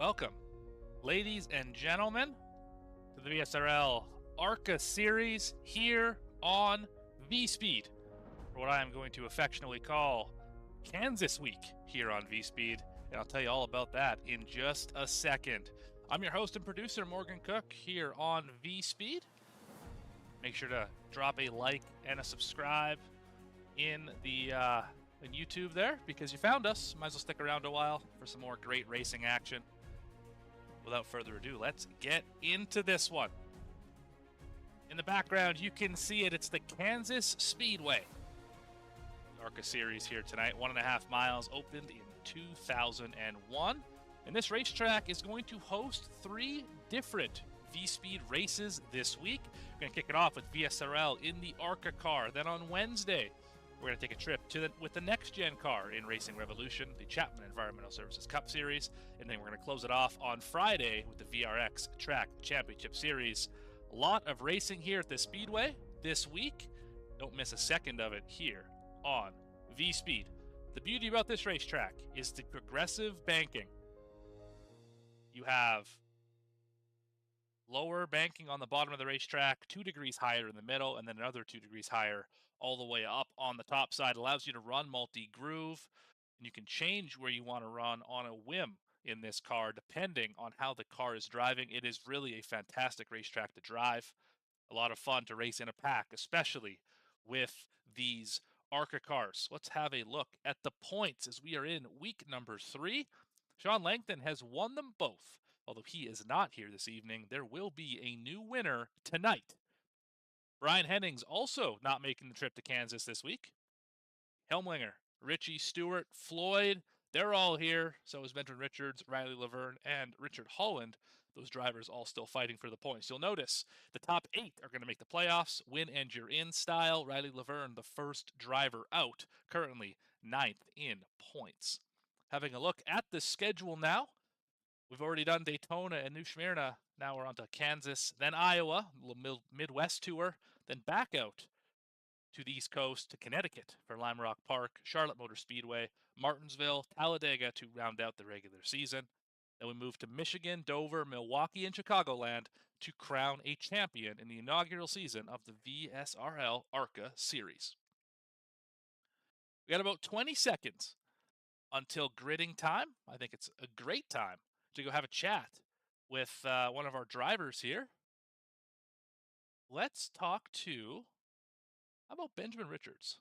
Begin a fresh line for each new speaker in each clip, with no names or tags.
Welcome, ladies and gentlemen, to the Vsrl ARCA Series here on V-Speed, for what I am going to affectionately call Kansas Week here on V-Speed, and I'll tell you all about that in just a second. I'm your host and producer, Morgan Cook, here on V-Speed. Make sure to drop a like and a subscribe in YouTube there, because you found us. Might as well stick around a while for some more great racing action. Without further ado, let's get into this one. In the background, you can see it. It's the Kansas Speedway. ARCA Series here tonight, 1.5 miles, opened in 2001. And this racetrack is going to host 3 different V-Speed races this week. We're going to kick it off with Vsrl in the ARCA car. Then on Wednesday, we're going to take a trip with the next-gen car in Racing Revolution, the Chapman Environmental Services Cup Series, and then we're going to close it off on Friday with the VRX Track Championship Series. A lot of racing here at the Speedway this week. Don't miss a second of it here on V-Speed. The beauty about this racetrack is the progressive banking. You have lower banking on the bottom of the racetrack, 2 degrees higher in the middle, and then another 2 degrees higher all the way up on the top side. Allows you to run multi-groove, and you can change where you want to run on a whim in this car, depending on how the car is driving. It is really a fantastic racetrack to drive. A lot of fun to race in a pack, especially with these ARCA cars. Let's have a look at the points as we are in week number 3. Sean Langton has won them both. Although he is not here this evening, there will be a new winner tonight. Brian Hennings also not making the trip to Kansas this week. Helmlinger, Richie Stewart, Floyd, they're all here. So is Benjamin Richards, Riley Laverne, and Richard Holland. Those drivers all still fighting for the points. You'll notice the top 8 are going to make the playoffs, win and you're in style. Riley Laverne, the first driver out, currently 9th in points. Having a look at the schedule now. We've already done Daytona and New Smyrna. Now we're on to Kansas, then Iowa, a little Midwest tour, then back out to the East Coast to Connecticut for Lime Rock Park, Charlotte Motor Speedway, Martinsville, Talladega to round out the regular season. Then we move to Michigan, Dover, Milwaukee, and Chicagoland to crown a champion in the inaugural season of the Vsrl ARCA Series. We got about 20 seconds until gridding time. I think it's a great time to go have a chat with one of our drivers here. Let's talk to, how about Benjamin Richards?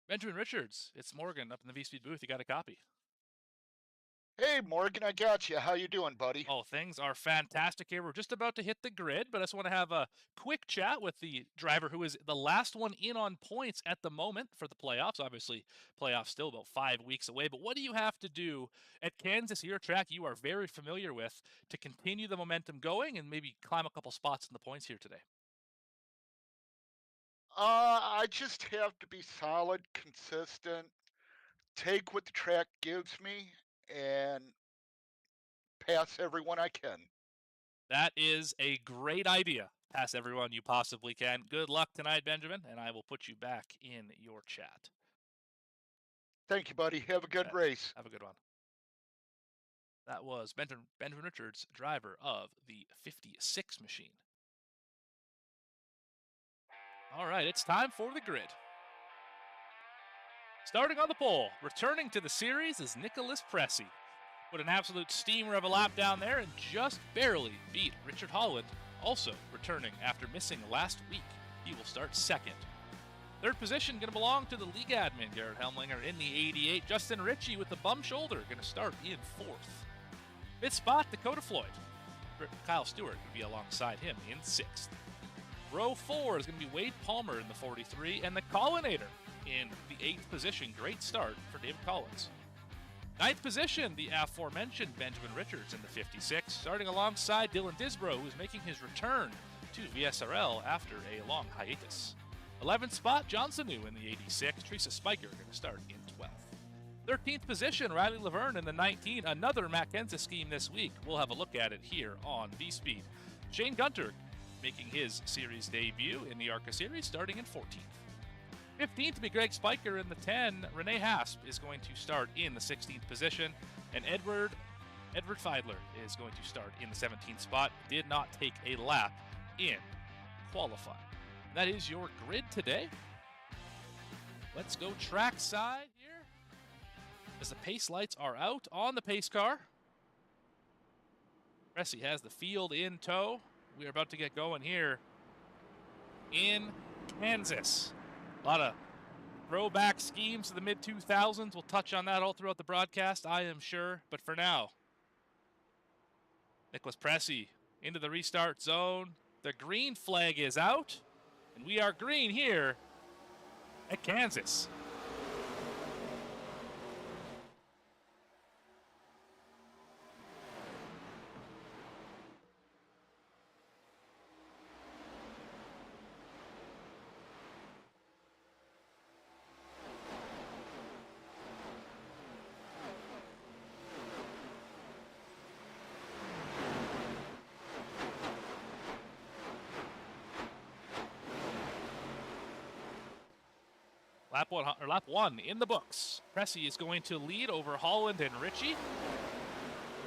Benjamin Richards, it's Morgan up in the V-Speed booth. You got a copy?
Hey, Morgan, I got you. How you doing, buddy?
Oh, things are fantastic here. We're just about to hit the grid, but I just want to have a quick chat with the driver who is the last one in on points at the moment for the playoffs. Obviously, playoffs still about 5 weeks away, but what do you have to do at Kansas, your track you are very familiar with, to continue the momentum going and maybe climb a couple spots in the points here today?
I just have to be solid, consistent, take what the track gives me, and pass everyone I can.
That is a great idea. Pass everyone you possibly can. Good luck tonight, Benjamin, and I will put you back in your chat.
Thank you, buddy. Have a good race.
Have a good one. That was Benjamin Richards, driver of the 56 machine. All right, it's time for the grid. Starting on the pole, returning to the series is Nicholas Pressey. Put an absolute steamer of a lap down there and just barely beat Richard Holland, also returning after missing last week. He will start second. Third position going to belong to the league admin, Garrett Helmlinger in the 88. Justin Ritchie with the bum shoulder going to start in 4th. Fifth spot, Dakota Floyd. Kyle Stewart going to be alongside him in 6th. Row 4 is going to be Wade Palmer in the 43, and the Collinator in the 8th position. Great start for David Collins. 9th position, the aforementioned Benjamin Richards in the 56, starting alongside Dylan Disbro, who is making his return to Vsrl after a long hiatus. 11th spot, John Sanu in the 86. Teresa Spiker going to start in 12th. 13th position, Riley Laverne in the 19. Another Matt Kenseth scheme this week. We'll have a look at it here on V-Speed. Shane Gunter making his series debut in the ARCA Series, starting in 14th. 15th to be Greg Spiker in the 10. Renee Hasp is going to start in the 16th position. And Edward Feidler is going to start in the 17th spot. Did not take a lap in qualifying. And that is your grid today. Let's go trackside here. As the pace lights are out on the pace car. Cressy has the field in tow. We are about to get going here in Kansas. A lot of throwback schemes to the mid-2000s. We'll touch on that all throughout the broadcast, I am sure. But for now, Nicholas Pressey into the restart zone. The green flag is out, and we are green here at Kansas. Lap one in the books. Pressey is going to lead over Holland and Ritchie.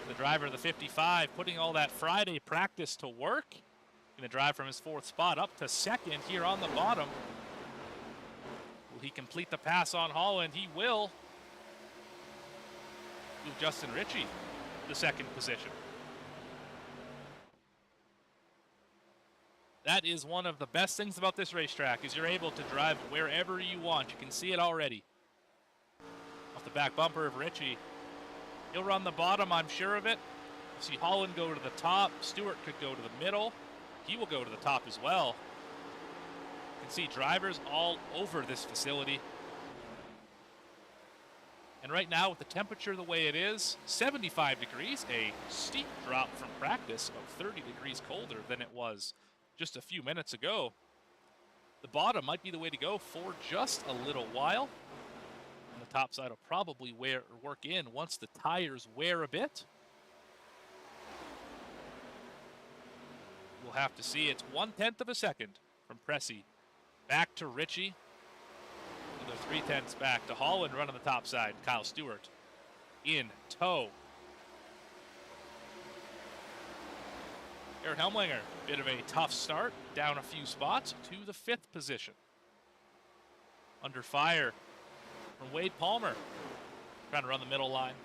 The driver of the 55 putting all that Friday practice to work. Going to drive from his 4th spot up to 2nd here on the bottom. Will he complete the pass on Holland? He will. Move Justin Ritchie to 2nd position. That is one of the best things about this racetrack, is you're able to drive wherever you want. You can see it already. Off the back bumper of Ritchie. He'll run the bottom, I'm sure of it. You see Holland go to the top. Stewart could go to the middle. He will go to the top as well. You can see drivers all over this facility. And right now, with the temperature the way it is, 75 degrees, a steep drop from practice, about 30 degrees colder than it was just a few minutes ago. The bottom might be the way to go for just a little while. And the top side will probably work in once the tires wear a bit. We'll have to see. It's 1/10 of a second from Pressey back to Ritchie. Another 3/10 back to Holland running the top side. Kyle Stewart in tow. Garrett Helmlinger, bit of a tough start, down a few spots to the 5th position. Under fire from Wade Palmer, trying to run the middle line.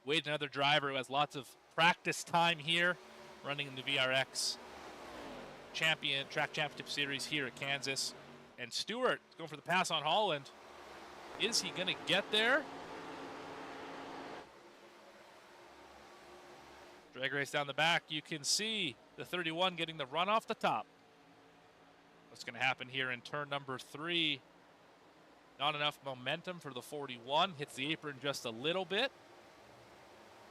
Wade, another driver who has lots of practice time here, running in the VRX Track Championship Series here at Kansas. And Stewart going for the pass on Holland. Is he going to get there? Drag race down the back. You can see the 31 getting the run off the top. What's going to happen here in turn number 3? Not enough momentum for the 41. Hits the apron just a little bit.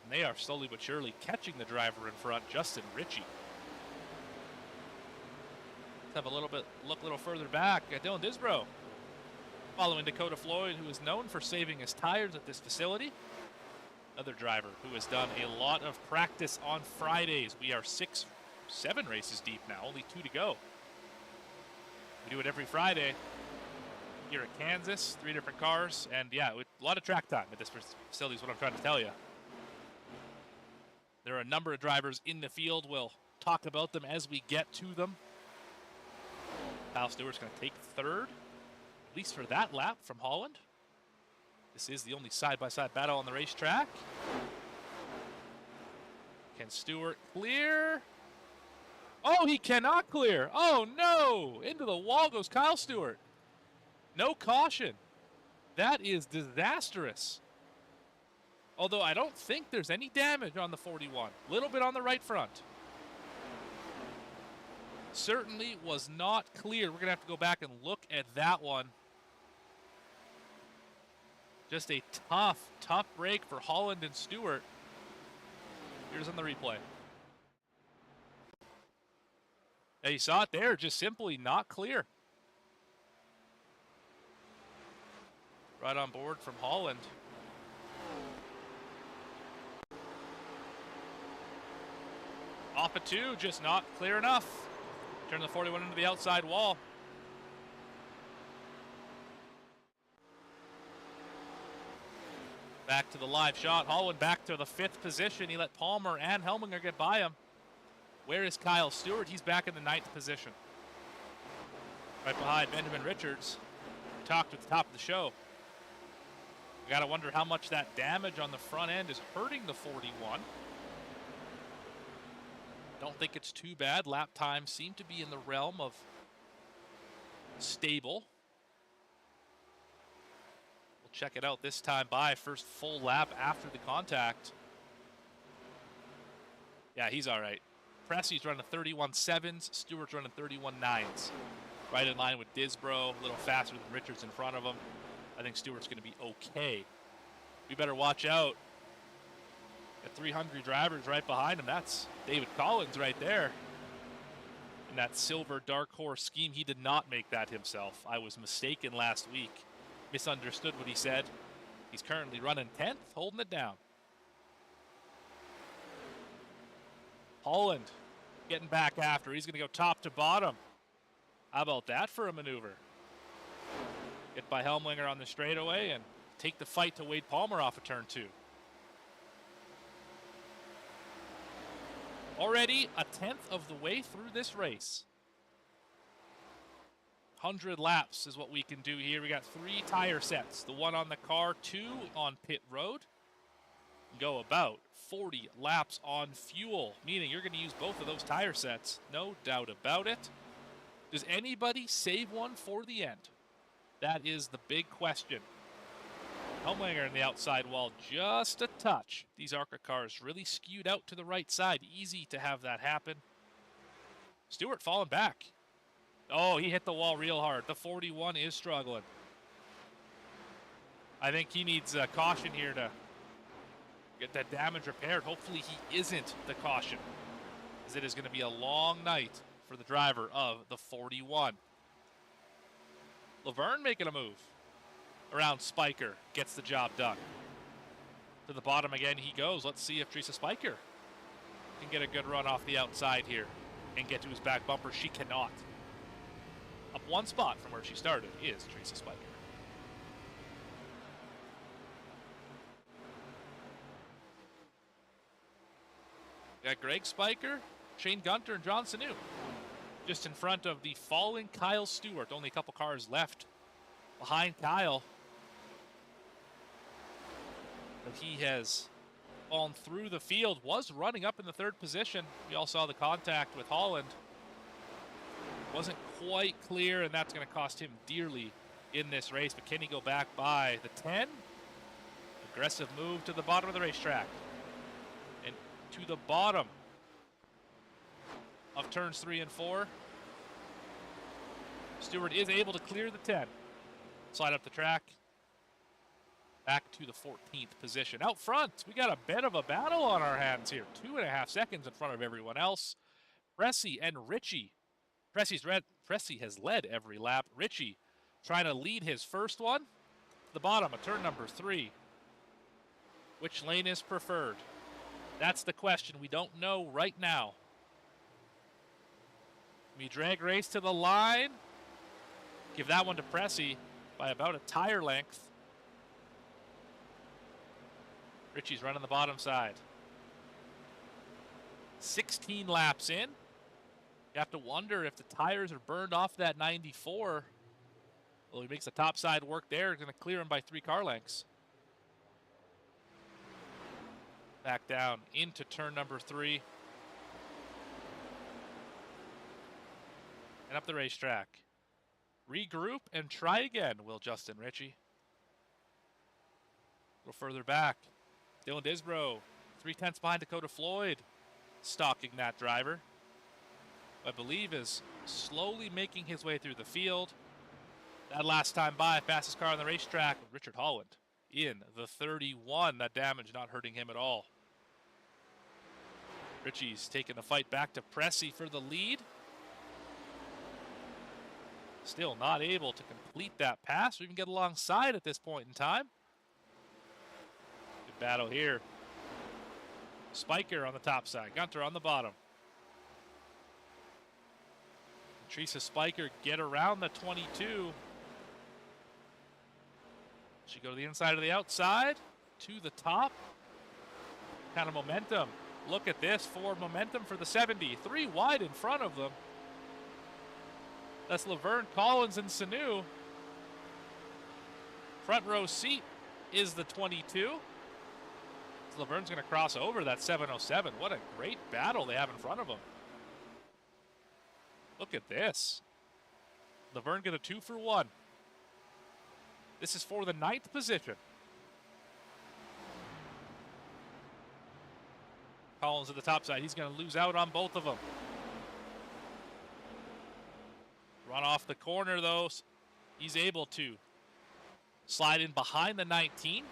And they are slowly but surely catching the driver in front, Justin Ritchie. Let's have a look a little further back at Dylan Disbrow. Following Dakota Floyd, who is known for saving his tires at this facility. Another driver who has done a lot of practice on Fridays. We are 7 races deep now, only 2 to go. We do it every Friday here at Kansas, 3 different cars, and yeah, a lot of track time at this facility is what I'm trying to tell you. There are a number of drivers in the field. We'll talk about them as we get to them. Kyle Stewart's going to take 3rd, at least for that lap from Holland. This is the only side-by-side battle on the racetrack. Can Stewart clear? Oh, he cannot clear. Oh, no. Into the wall goes Kyle Stewart. No caution. That is disastrous. Although I don't think there's any damage on the 41. A little bit on the right front. Certainly was not clear. We're going to have to go back and look at that one. Just a tough break for Holland and Stewart. Here's on the replay. Yeah, you saw it there, just simply not clear. Right on board from Holland. Off a 2, just not clear enough. Turn the 41 into the outside wall. Back to the live shot. Holland back to the 5th position. He let Palmer and Helminger get by him. Where is Kyle Stewart? He's back in the 9th position. Right behind Benjamin Richards. We talked at the top of the show. We got to wonder how much that damage on the front end is hurting the 41. Don't think it's too bad. Lap times seem to be in the realm of stable. We'll check it out this time by. First full lap after the contact. Yeah, he's all right. Pressy's running 31.7s. Stewart's running 31.9s. Right in line with Disbro. A little faster than Richards in front of him. I think Stewart's going to be okay. We better watch out. Got 3 hungry drivers right behind him. That's David Collins right there. In that silver dark horse scheme, he did not make that himself. I was mistaken last week. Misunderstood what he said. He's currently running 10th, holding it down. Holland getting back after. He's going to go top to bottom. How about that for a maneuver? Get by Helmlinger on the straightaway and take the fight to Wade Palmer off of turn 2. Already a 10th of the way through this race. 100 laps is what we can do here. We got 3 tire sets. The one on the car, 2 on pit road. Go about 40 laps on fuel, meaning you're going to use both of those tire sets. No doubt about it. Does anybody save one for the end? That is the big question. Helmlinger in the outside wall just a touch. These ARCA cars really skewed out to the right side. Easy to have that happen. Stewart falling back. Oh, he hit the wall real hard. The 41 is struggling. I think he needs caution here to get that damage repaired. Hopefully he isn't the caution, as it is going to be a long night for the driver of the 41. Laverne making a move around Spiker, gets the job done. To the bottom again he goes. Let's see if Teresa Spiker can get a good run off the outside here and get to his back bumper. She cannot. Up 1 spot from where she started is Teresa Spiker. Got Greg Spiker, Shane Gunter, and John Sanu just in front of the falling Kyle Stewart. Only a couple cars left behind Kyle. But he has fallen through the field, was running up in the 3rd position. We all saw the contact with Holland. Wasn't quite clear, and that's going to cost him dearly in this race. But can he go back by the 10? Aggressive move to the bottom of the racetrack. And to the bottom of turns 3 and 4. Stewart is able to clear the 10. Slide up the track. Back to the 14th position. Out front, we got a bit of a battle on our hands here. 2.5 seconds in front of everyone else. Pressy and Ritchie. Pressy has led every lap. Ritchie trying to lead his first one. The bottom of turn number 3. Which lane is preferred? That's the question. We don't know right now. We drag race to the line. Give that one to Pressy by about a tire length. Ritchie's running the bottom side. 16 laps in. You have to wonder if the tires are burned off that 94. Well, he makes the top side work there. He's going to clear him by 3 car lengths. Back down into turn number 3. And up the racetrack. Regroup and try again, will Justin Ritchie. A little further back. Dylan Disbro, 3/10 behind Dakota Floyd, stalking that driver. I believe is slowly making his way through the field. That last time by, fastest car on the racetrack, Richard Holland in the 31. That damage not hurting him at all. Ritchie's taking the fight back to Pressy for the lead. Still not able to complete that pass or even get alongside at this point in time. Good battle here. Spiker on the top side, Gunter on the bottom. Teresa Spiker get around the 22. She go to the inside or the outside. to the top. Kind of momentum. Look at this for momentum for the 70. 3 wide in front of them. That's Laverne, Collins, and Sanu. Front row seat is the 22. So Laverne's going to cross over that 707. What a great battle they have in front of them. Look at this. Laverne get a 2 for 1. This is for the 9th position. Collins at the top side. He's going to lose out on both of them. Run off the corner, though. He's able to slide in behind the 19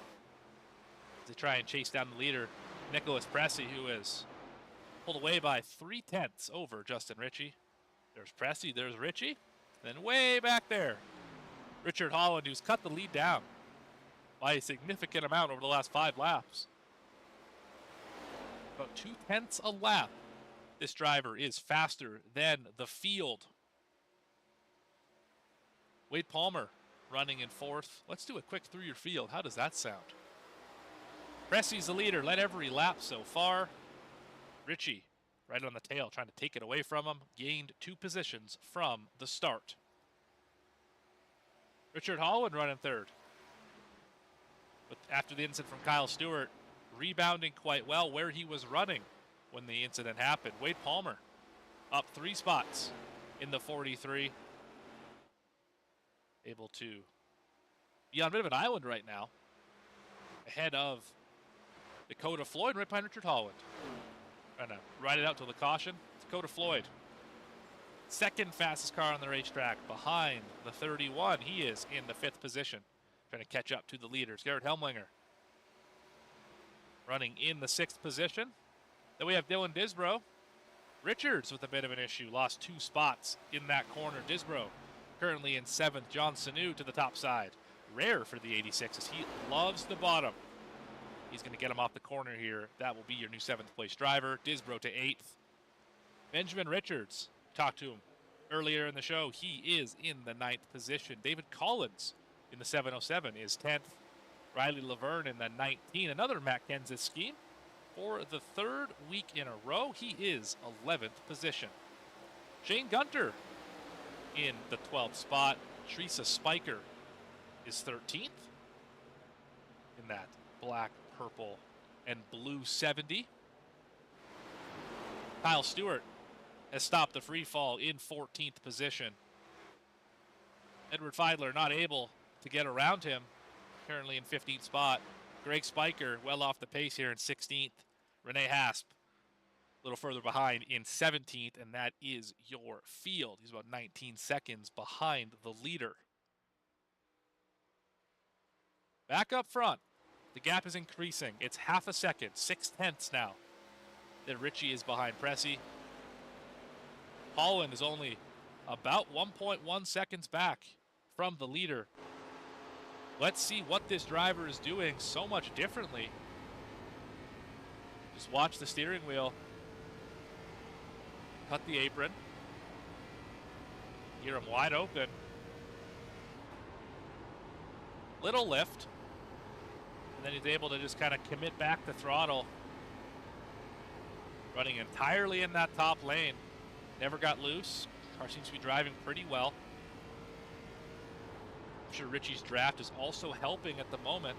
to try and chase down the leader, Nicholas Pressey, who is pulled away by 3/10 over Justin Ritchie. There's Pressey, there's Ritchie. Then way back there, Richard Holland, who's cut the lead down by a significant amount over the last 5 laps. About 0.2 a lap. This driver is faster than the field. Wade Palmer running in 4th. Let's do a quick through your field. How does that sound? Pressey's the leader, led every lap so far. Ritchie right on the tail, trying to take it away from him. Gained 2 positions from the start. Richard Holland running 3rd. But after the incident from Kyle Stewart, rebounding quite well where he was running when the incident happened. Wade Palmer up 3 spots in the 43. Able to be on a bit of an island right now. Ahead of Dakota Floyd, right behind Richard Holland. Trying to ride it out to the caution. Dakota Floyd. 2nd fastest car on the racetrack behind the 31. He is in the 5th position. Trying to catch up to the leaders. Garrett Helmlinger running in the 6th position. Then we have Dylan Disbro. Richards with a bit of an issue. Lost 2 spots in that corner. Disbro currently in 7th. John Sanu to the top side. Rare for the 86 as he loves the bottom. He's going to get him off the corner here. That will be your new 7th place driver. Disbro to 8th. Benjamin Richards, talked to him earlier in the show. He is in the 9th position. David Collins in the 707 is 10th. Riley Laverne in the 19. Another Matt Kenseth scheme. For the 3rd week in a row, he is 11th position. Shane Gunter in the 12th spot. Teresa Spiker is 13th in that black, purple, and blue 70. Kyle Stewart has stopped the free fall in 14th position. Edward Feidler not able to get around him, currently in 15th spot. Greg Spiker well off the pace here in 16th. Renee Hasp a little further behind in 17th, and that is your field. He's about 19 seconds behind the leader. Back up front, the gap is increasing. It's half a second, 0.6 now. Then Ritchie is behind Pressey. Holland is only about 1.1 seconds back from the leader. Let's see what this driver is doing so much differently. Just watch the steering wheel. Cut the apron. Hear him wide open. Little lift. And then he's able to just kind of commit back the throttle. Running entirely in that top lane. Never got loose. Car seems to be driving pretty well. I'm sure Ritchie's draft is also helping at the moment.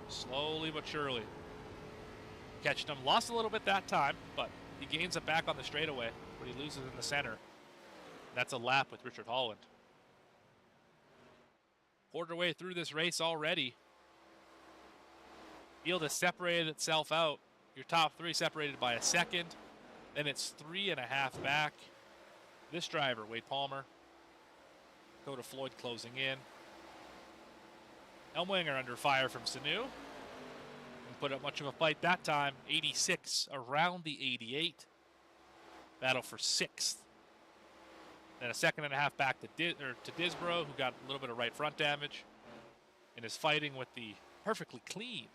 Slowly but surely. Catching him. Lost a little bit that time, but he gains it back on the straightaway, but he loses in the center. That's a lap with Richard Holland. Quarter way through this race already. Field has separated itself out. Your top 3 separated by a second. Then it's 3.5 back. This driver, Wade Palmer. Dakota Floyd closing in. Elmwinger under fire from Sanu. Didn't put up much of a fight that time. 86 around the 88. Battle for 6th. Then a 2.5 back to Disbro, who got a little bit of right front damage and is fighting with the perfectly clean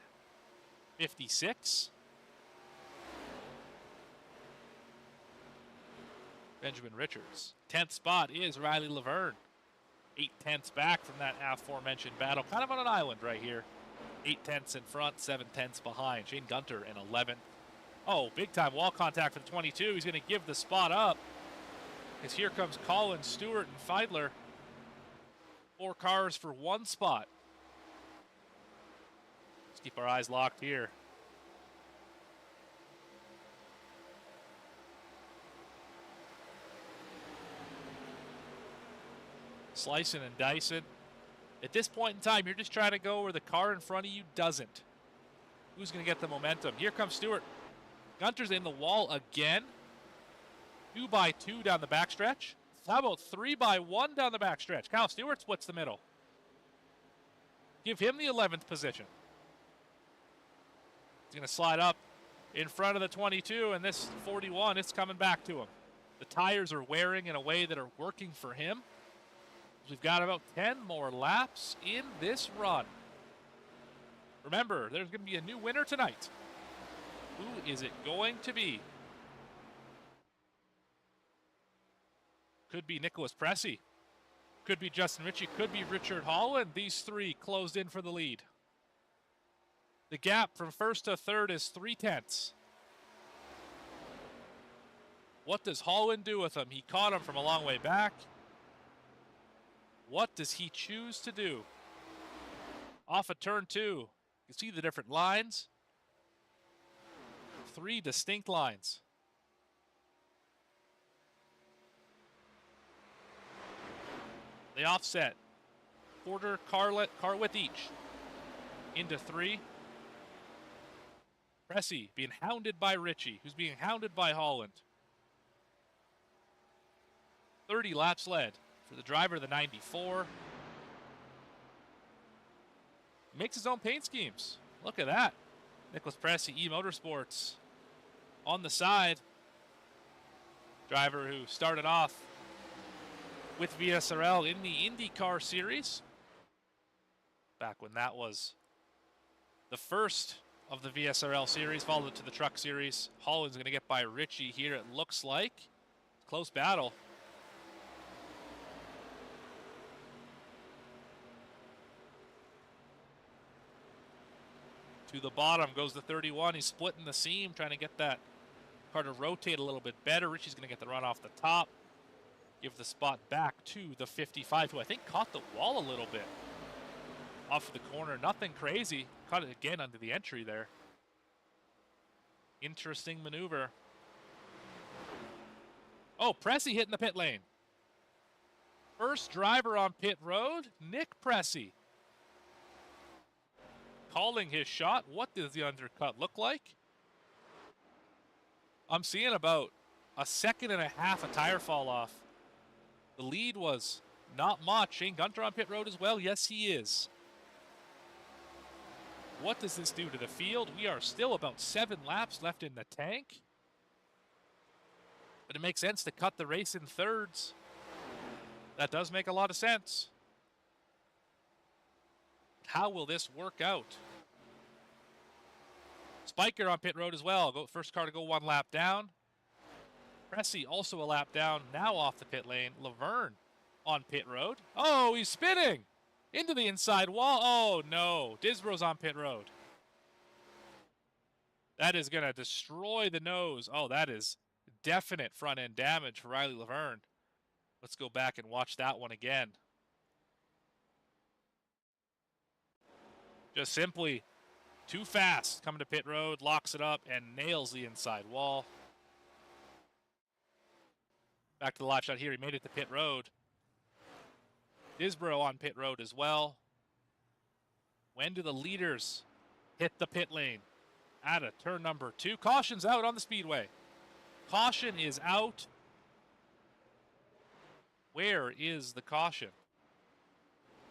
56. Benjamin Richards. 10th spot is Riley Laverne. 8/10 back from that aforementioned battle. Kind of on an island right here. 8/10 in front, 7/10 behind. Shane Gunter in 11th. Oh, big time wall contact for the 22. He's going to give the spot up. As here comes Colin, Stewart, and Feidler. 4 cars for 1 spot. Let's keep our eyes locked here. Slicing and dicing. At this point in time, you're just trying to go where the car in front of you doesn't. Who's going to get the momentum? Here comes Stewart. Gunter's in the wall again. 2x2 down the backstretch. How about 3x1 down the backstretch? Kyle Stewart splits the middle. Give him the 11th position. He's going to slide up in front of the 22, and this 41, it's coming back to him. The tires are wearing in a way that are working for him. We've got about 10 more laps in this run. Remember, there's going to be a new winner tonight. Who is it going to be? Could be Nicholas Pressey. Could be Justin Ritchie. Could be Richard Holland. These 3 closed in for the lead. The gap from first to third is 3/10. What does Holland do with him? He caught him from a long way back. What does he choose to do? Off of turn 2. You can see the different lines. 3 distinct lines. They offset. Quarter car width each. Into 3. Pressey being hounded by Ritchie, who's being hounded by Holland. 30 laps led for the driver of the 94. Makes his own paint schemes. Look at that. Nicholas Pressey, E-Motorsports. On the side. Driver who started off with Vsrl in the IndyCar Series. Back when that was the first of the Vsrl Series, followed it to the Truck Series. Holland's going to get by Ritchie here, it looks like. Close battle. To the bottom goes the 31. He's splitting the seam, trying to get that car to rotate a little bit better. Ritchie's going to get the run off the top. Give the spot back to the 55, who I think caught the wall a little bit. Off the corner, nothing crazy. Caught it again under the entry there. Interesting maneuver. Oh, Pressey hitting the pit lane. First driver on pit road, Nick Pressey. Calling his shot. What does the undercut look like? I'm seeing about a second and a half of tire fall off. The lead was not much. Shane Gunter on pit road as well. Yes, he is. What does this do to the field? We are still about 7 laps left in the tank. But it makes sense to cut the race in thirds. That does make a lot of sense. How will this work out? Spiker on pit road as well. First car to go 1 lap down. Pressey also a lap down, now off the pit lane. Laverne on pit road. Oh, he's spinning into the inside wall. Oh, no. Disbrow's on pit road. That is going to destroy the nose. Oh, that is definite front-end damage for Riley Laverne. Let's go back and watch that one again. Just simply too fast. Coming to pit road, locks it up, and nails the inside wall. Back to the live shot here. He made it to pit road. Disbrow on pit road as well. When do the leaders hit the pit lane? Out of turn number 2. Caution's out on the speedway. Caution is out. Where is the caution?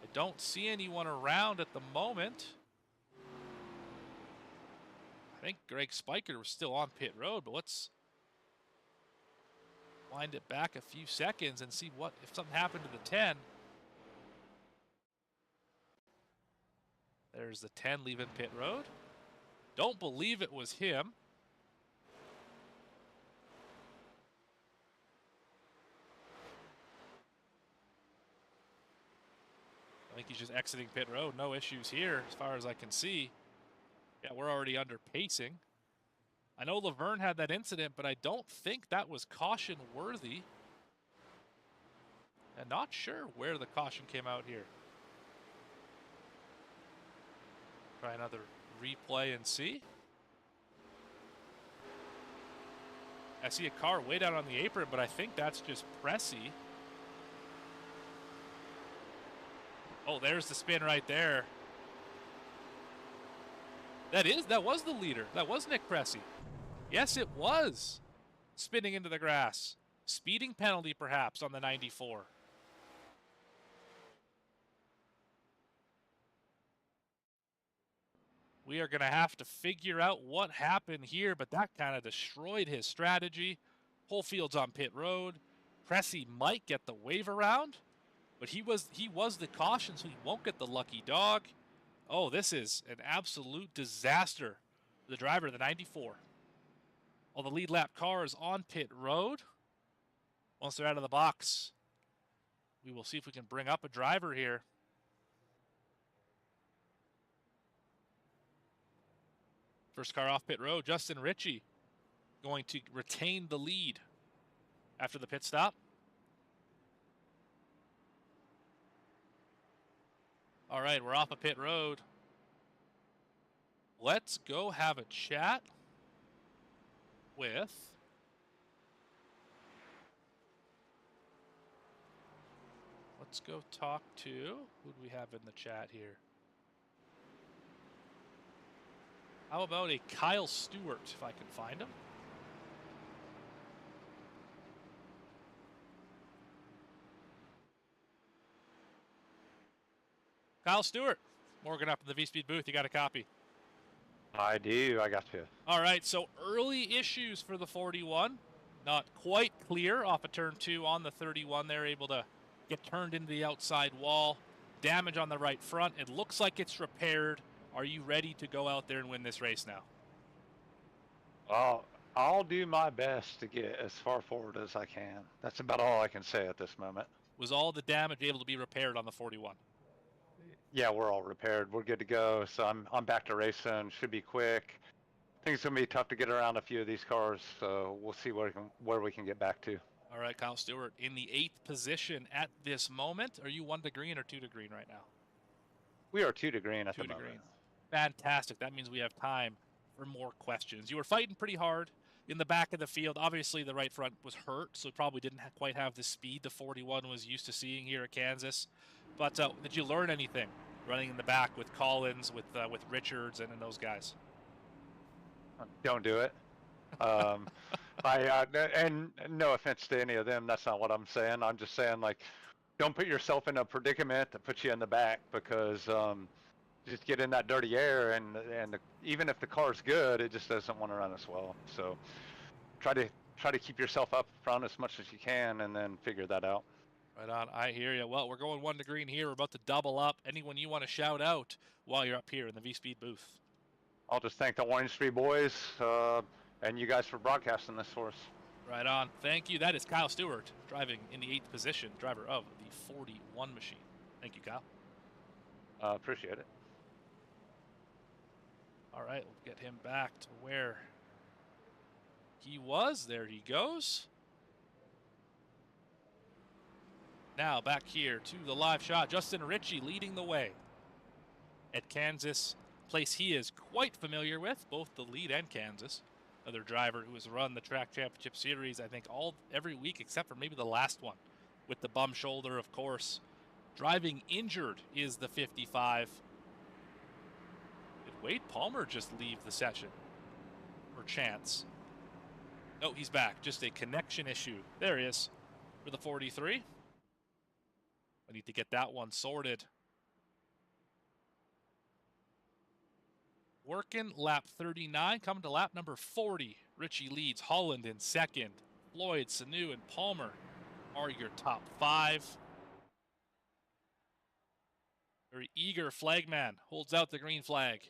I don't see anyone around at the moment. I think Greg Spiker was still on pit road, but let's wind it back a few seconds and see what if something happened to the 10. There's the 10 leaving pit road. Don't believe it was him. I think he's just exiting pit road. No issues here as far as I can see. Yeah, we're already under pacing. I know Laverne had that incident, but I don't think that was caution worthy. And not sure where the caution came out here. Try another replay and see. I see a car way down on the apron, but I think that's just Pressy. Oh, there's the spin right there. That was the leader. That was Nick Pressy. Yes, it was. Spinning into the grass. Speeding penalty, perhaps, on the 94. We are going to have to figure out what happened here, but that kind of destroyed his strategy. Whole field's on pit road. Pressy might get the wave around, but he was the caution, so he won't get the lucky dog. Oh, this is an absolute disaster for the driver of the 94. All the lead lap cars on pit road. Once they're out of the box, we will see if we can bring up a driver here. First car off pit road, Justin Ritchie going to retain the lead after the pit stop. All right, we're off of pit road. Let's go have a chat with let's go talk to, who do we have in the chat here? How about a Kyle Stewart, if I can find him? Kyle Stewart, Morgan up in the V-Speed booth. You got a copy?
I do. I got you.
All right, so early issues for the 41. Not quite clear off of turn 2 on the 31. They're able to get turned into the outside wall. Damage on the right front. It looks like it's repaired. Are you ready to go out there and win this race now?
I'll do my best to get as far forward as I can. That's about all I can say at this moment.
Was all the damage able to be repaired on the 41?
Yeah, we're all repaired. We're good to go. So I'm back to racing. Should be quick. I think it's gonna be tough to get around a few of these cars. So we'll see where we can get back to.
All right, Kyle Stewart in the 8th position at this moment. Are you 1 to green or 2 to green right now?
We are 2 to green at the
2 to
moment.
green. Fantastic. That means we have time for more questions. You were fighting pretty hard in the back of the field. Obviously, the right front was hurt, so probably didn't quite have the speed the 41 was used to seeing here at Kansas. But did you learn anything running in the back with Collins, with Richards, and those guys?
Don't do it. And no offense to any of them, that's not what I'm saying. I'm just saying, like, don't put yourself in a predicament that puts you in the back, because just get in that dirty air, and even if the car's good, it just doesn't want to run as well. So try to keep yourself up front as much as you can, and then figure that out.
Right on. I hear you. Well, we're going 1 to green here. We're about to double up. Anyone you want to shout out while you're up here in the V-Speed booth?
I'll just thank the Orange Tree boys and you guys for broadcasting this for us.
Right on. Thank you. That is Kyle Stewart driving in the 8th position, driver of the 41 machine. Thank you, Kyle.
Appreciate it.
All right, we'll get him back to where he was. There he goes. Now back here to the live shot. Justin Ritchie leading the way at Kansas, place he is quite familiar with, both the lead and Kansas. Another driver who has run the Track Championship Series, I think, every week except for maybe the last one, with the bum shoulder, of course. Driving injured is the 55. Did Wade Palmer just leave the session? Or chance? No, he's back. Just a connection issue. There he is for the 43. I need to get that one sorted. Working lap 39, coming to lap number 40. Ritchie leads, Holland in second. Floyd, Sanu, and Palmer are your top 5. Very eager flagman holds out the green flag.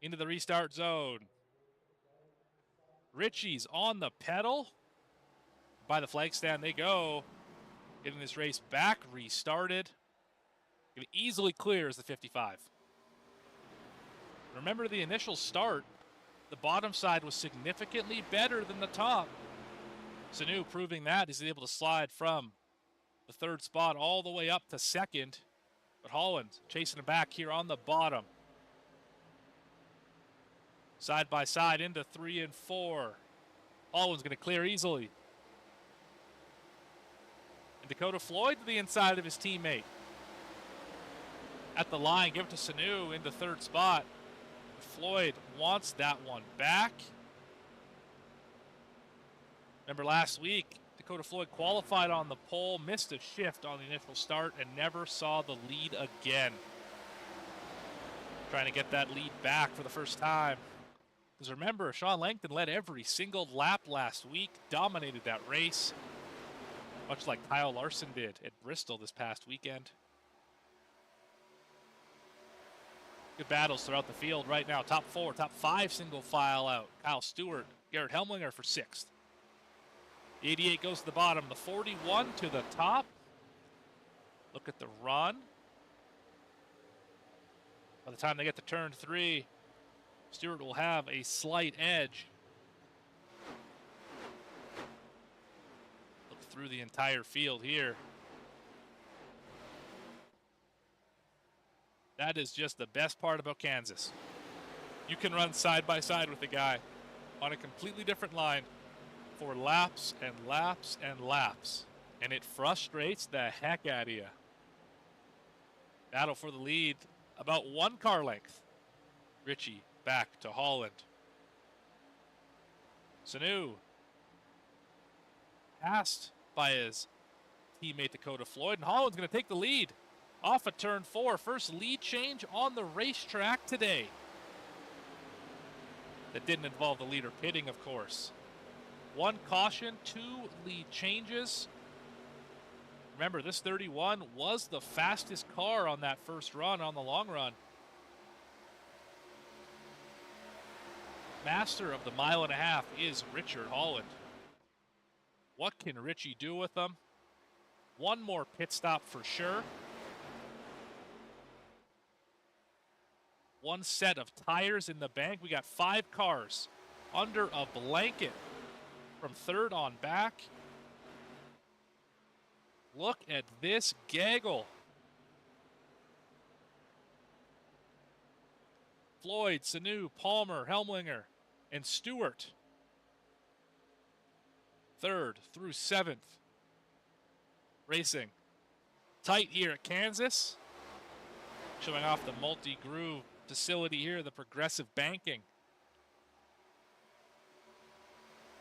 Into the restart zone. Ritchie's on the pedal. By the flag stand they go. Getting this race back restarted. It easily clears the 55. Remember the initial start, the bottom side was significantly better than the top. Sanu proving that he's able to slide from the third spot all the way up to second. But Holland chasing him back here on the bottom. Side by side into 3 and 4. Holland's going to clear easily. And Dakota Floyd to the inside of his teammate. At the line, give it to Sanu into third spot. Floyd wants that one back. Remember last week, Dakota Floyd qualified on the pole, missed a shift on the initial start, and never saw the lead again. Trying to get that lead back for the first time. Because remember, Sean Langton led every single lap last week, dominated that race, much like Kyle Larson did at Bristol this past weekend. Good battles throughout the field right now. Top 4, top 5 single file out. Kyle Stewart, Garrett Helmlinger for 6th. The 88 goes to the bottom. The 41 to the top. Look at the run. By the time they get to turn 3, Stewart will have a slight edge. Look through the entire field here. That is just the best part about Kansas. You can run side by side with the guy on a completely different line for laps and laps and laps. And it frustrates the heck out of you. Battle for the lead, about 1 car length. Ritchie back to Holland. Sanu passed by his teammate Dakota Floyd, and Holland's going to take the lead. Off of turn 4, first lead change on the racetrack today. That didn't involve the leader pitting, of course. 1 caution, 2 lead changes. Remember, this 31 was the fastest car on that first run on the long run. Master of the 1.5 miles is Richard Holland. What can Richie do with them? 1 more pit stop for sure. 1 set of tires in the bank. We got 5 cars under a blanket from 3rd on back. Look at this gaggle. Floyd, Sanu, Palmer, Helmlinger, and Stewart. 3rd through 7th. Racing tight here at Kansas. Showing off the multi-groove facility here, the progressive banking.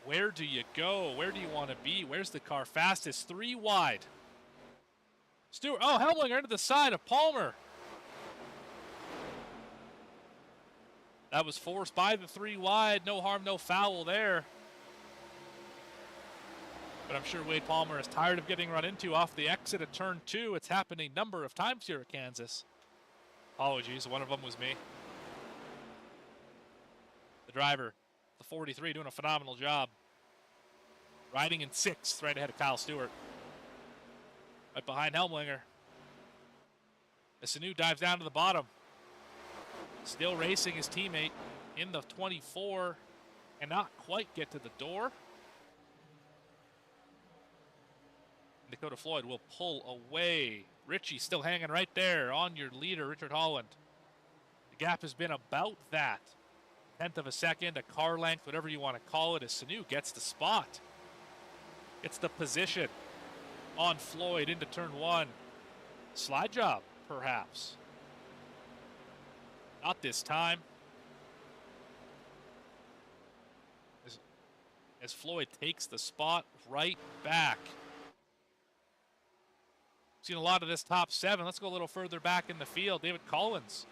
Where do you go? Where do you want to be? Where's the car fastest? 3 wide. Stewart, oh, Helmlinger into the side of Palmer. That was forced by the 3 wide. No harm, no foul there. But I'm sure Wade Palmer is tired of getting run into off the exit of turn 2. It's happened a number of times here at Kansas. Apologies, one of them was me. The driver, the 43, doing a phenomenal job. Riding in 6th, right ahead of Kyle Stewart. Right behind Helmlinger. As Sanu dives down to the bottom. Still racing his teammate in the 24 and not quite get to the door. Dakota Floyd will pull away. Ritchie still hanging right there on your leader, Richard Holland. The gap has been about that. 1/10 of a second, a car length, whatever you want to call it, as Sanu gets the spot. It's the position on Floyd into turn 1. Slide job, perhaps. Not this time. As Floyd takes the spot right back. Seen a lot of this top 7. Let's go a little further back in the field. David Collins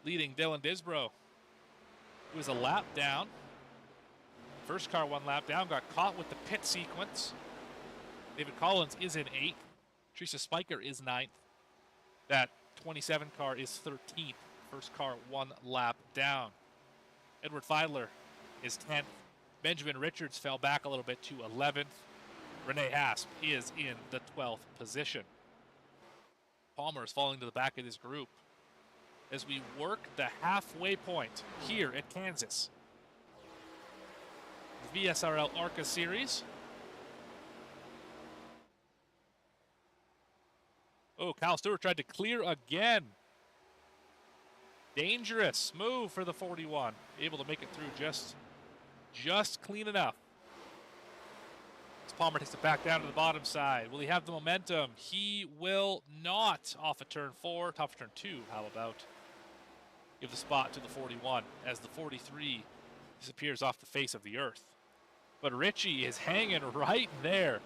leading Dylan Disbrow, who was a lap down. First car 1 lap down, got caught with the pit sequence. David Collins is in 8th. Teresa Spiker is 9th. That 27 car is 13th. First car 1 lap down. Edward Feidler is 10th. Benjamin Richards fell back a little bit to 11th. Renee Hasp is in the 12th position. Palmer is falling to the back of this group as we work the halfway point here at Kansas. The Vsrl ARCA Series. Oh, Kyle Stewart tried to clear again. Dangerous move for the 41. Able to make it through just clean enough. As Palmer takes it back down to the bottom side. Will he have the momentum? He will not. Off of turn 4, top of turn 2, how about? Give the spot to the 41 as the 43 disappears off the face of the earth. But Richie is hanging right there,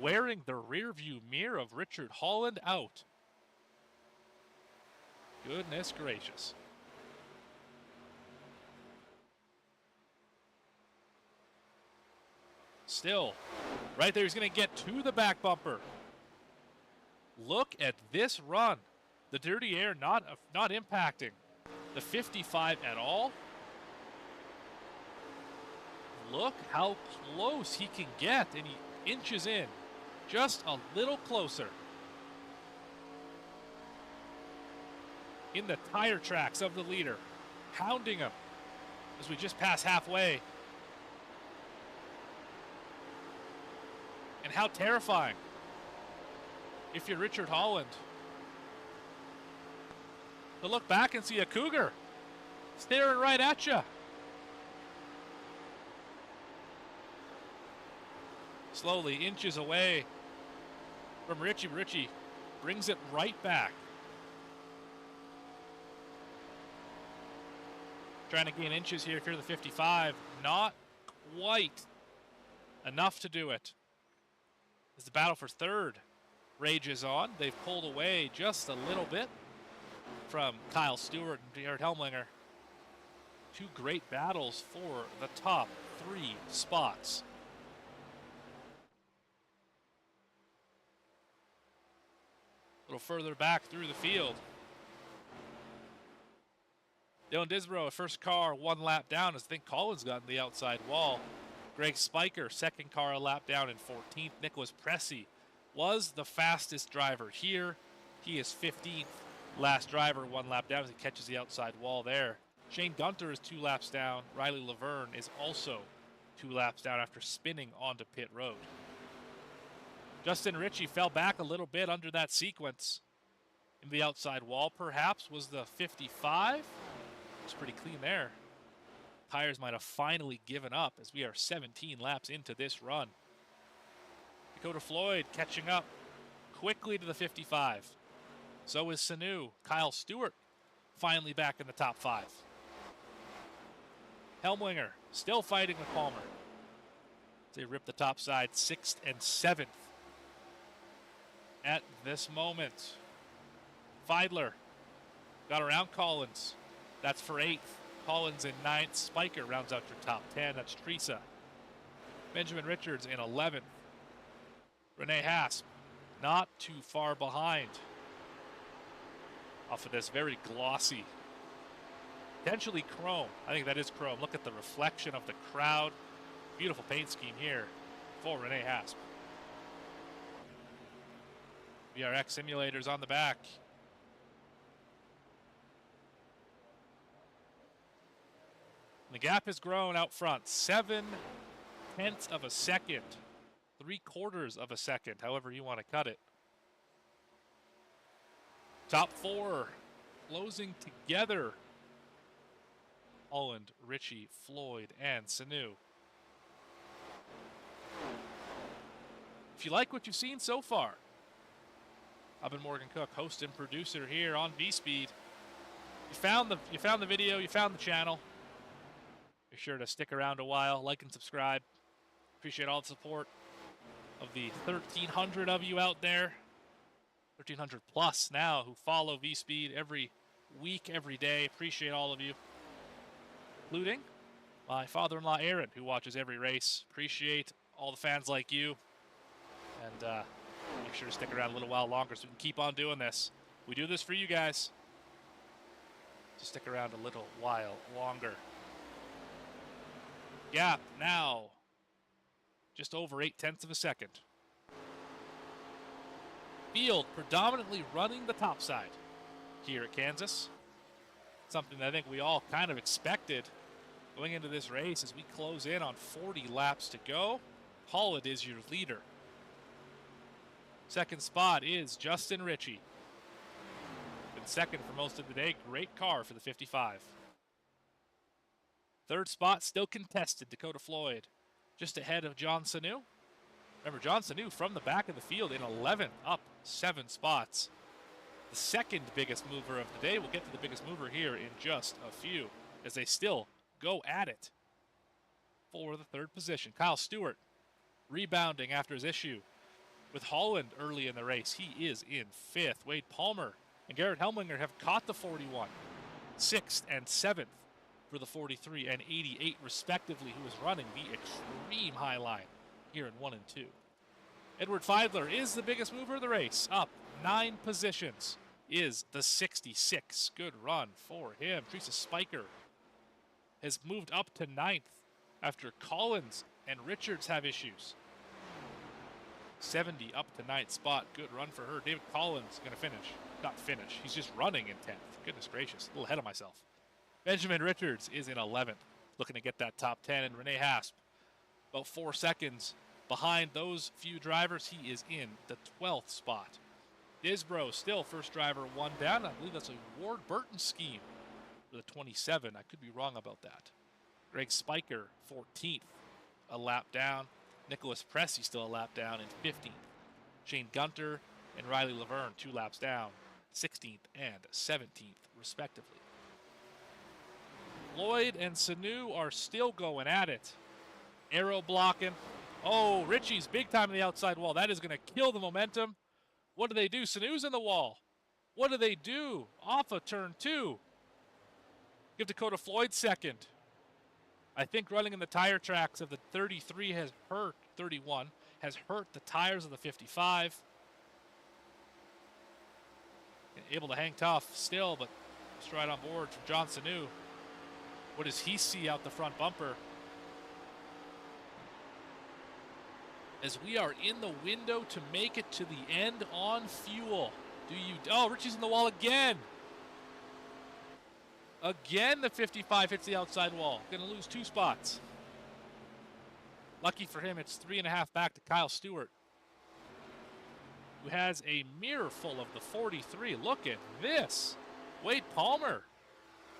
wearing the rear view mirror of Richard Holland out. Goodness gracious. Still, right there, he's going to get to the back bumper. Look at this run. The dirty air not impacting the 55 at all. Look how close he can get, and he inches in just a little closer. In the tire tracks of the leader, hounding him as we just pass halfway. And how terrifying if you're Richard Holland to look back and see a cougar staring right at you. Slowly inches away from Richie. Richie brings it right back. Trying to gain inches here if you're the 55. Not quite enough to do it. As the battle for third rages on, they've pulled away just a little bit from Kyle Stewart and Jared Helmlinger. Two great battles for the top 3 spots. A little further back through the field. Dylan Disbrow, first car, 1 lap down as I think Collins got in the outside wall. Greg Spiker, second car, a lap down in 14th. Nicholas Pressey was the fastest driver here. He is 15th. Last driver, 1 lap down as he catches the outside wall there. Shane Gunter is 2 laps down. Riley Laverne is also 2 laps down after spinning onto pit road. Justin Ritchie fell back a little bit under that sequence. In the outside wall, perhaps, was the 55. It's pretty clean there. Tires might have finally given up as we are 17 laps into this run. Dakota Floyd catching up quickly to the 55. So is Sanu. Kyle Stewart finally back in the top 5. Helmlinger still fighting with Palmer. They rip the top side 6th and 7th at this moment. Feidler got around Collins. That's for 8th. Collins in 9th. Spiker rounds out your top 10. That's Teresa. Benjamin Richards in 11th. Renee Hasp not too far behind. Off of this very glossy, potentially chrome. I think that is chrome. Look at the reflection of the crowd. Beautiful paint scheme here for Renee Hasp. VRX simulators on the back. The gap has grown out front, 7/10 of a second, 3/4 of a second, however you want to cut it. Top 4 closing together. Holland, Ritchie, Floyd, and Sanu. If you like what you've seen so far, I've been Morgan Cook, host and producer here on V-Speed. You found the video, you found the channel. Be sure to stick around a while, like and subscribe. Appreciate all the support of the 1,300 of you out there. 1,300 plus now who follow V-Speed every week, every day. Appreciate all of you. Including my father-in-law, Aaron, who watches every race. Appreciate all the fans like you. And make sure to stick around a little while longer so we can keep on doing this. We do this for you guys. So stick around a little while longer. Gap now just over 0.8 of a second. field predominantly running the top side here at Kansas. Something that I think we all kind of expected going into this race as we close in on 40 laps to go. Holland is your leader. Second spot is Justin Ritchie. Been second for most of the day. Great car for the 55. Third spot still contested. Dakota Floyd just ahead of John Sanu. Remember, John Sanu from the back of the field in 11th, up 7 spots. The second biggest mover of the day. We'll get to the biggest mover here in just a few as they still go at it for the third position. Kyle Stewart rebounding after his issue with Holland early in the race. He is in 5th. Wade Palmer and Garrett Helmlinger have caught the 41. 6th and 7th for the 43 and 88 respectively, who is running the extreme high line here in 1 and 2. Edward Feidler is the biggest mover of the race, up 9 positions, is the 66. Good run for him. Teresa Spiker has moved up to 9th after Collins and Richards have issues. 70 up to 9th spot. Good run for her. David Collins going to finish. Not finish. He's just running in 10th. Goodness gracious. A little ahead of myself. Benjamin Richards is in 11th. Looking to get that top 10. And Renee Hasp, about 4 seconds behind those few drivers. He is in the 12th spot. Disbro still first driver, 1 down. I believe that's a Ward Burton scheme for the 27. I could be wrong about that. Greg Spiker, 14th, a lap down. Nicholas Pressey still a lap down in 15th. Shane Gunter and Riley Laverne 2 laps down, 16th and 17th respectively. Lloyd and Sanu are still going at it. Arrow blocking. Oh, Richie's big time in the outside wall. That is going to kill the momentum. What do they do? Sanu's in the wall. What do they do? Off of turn 2. Give Dakota Floyd second. I think running in the tire tracks of the 33 has hurt, 31, has hurt the tires of the 55. Able to hang tough still, but stride on board from John Sanu. What does he see out the front bumper? As we are in the window to make it to the end on fuel. Oh, Richie's in the wall again. Again, the 55 hits the outside wall. Going to lose 2 spots. Lucky for him, it's 3.5 back to Kyle Stewart, who has a mirror full of the 43. Look at this. Wade Palmer,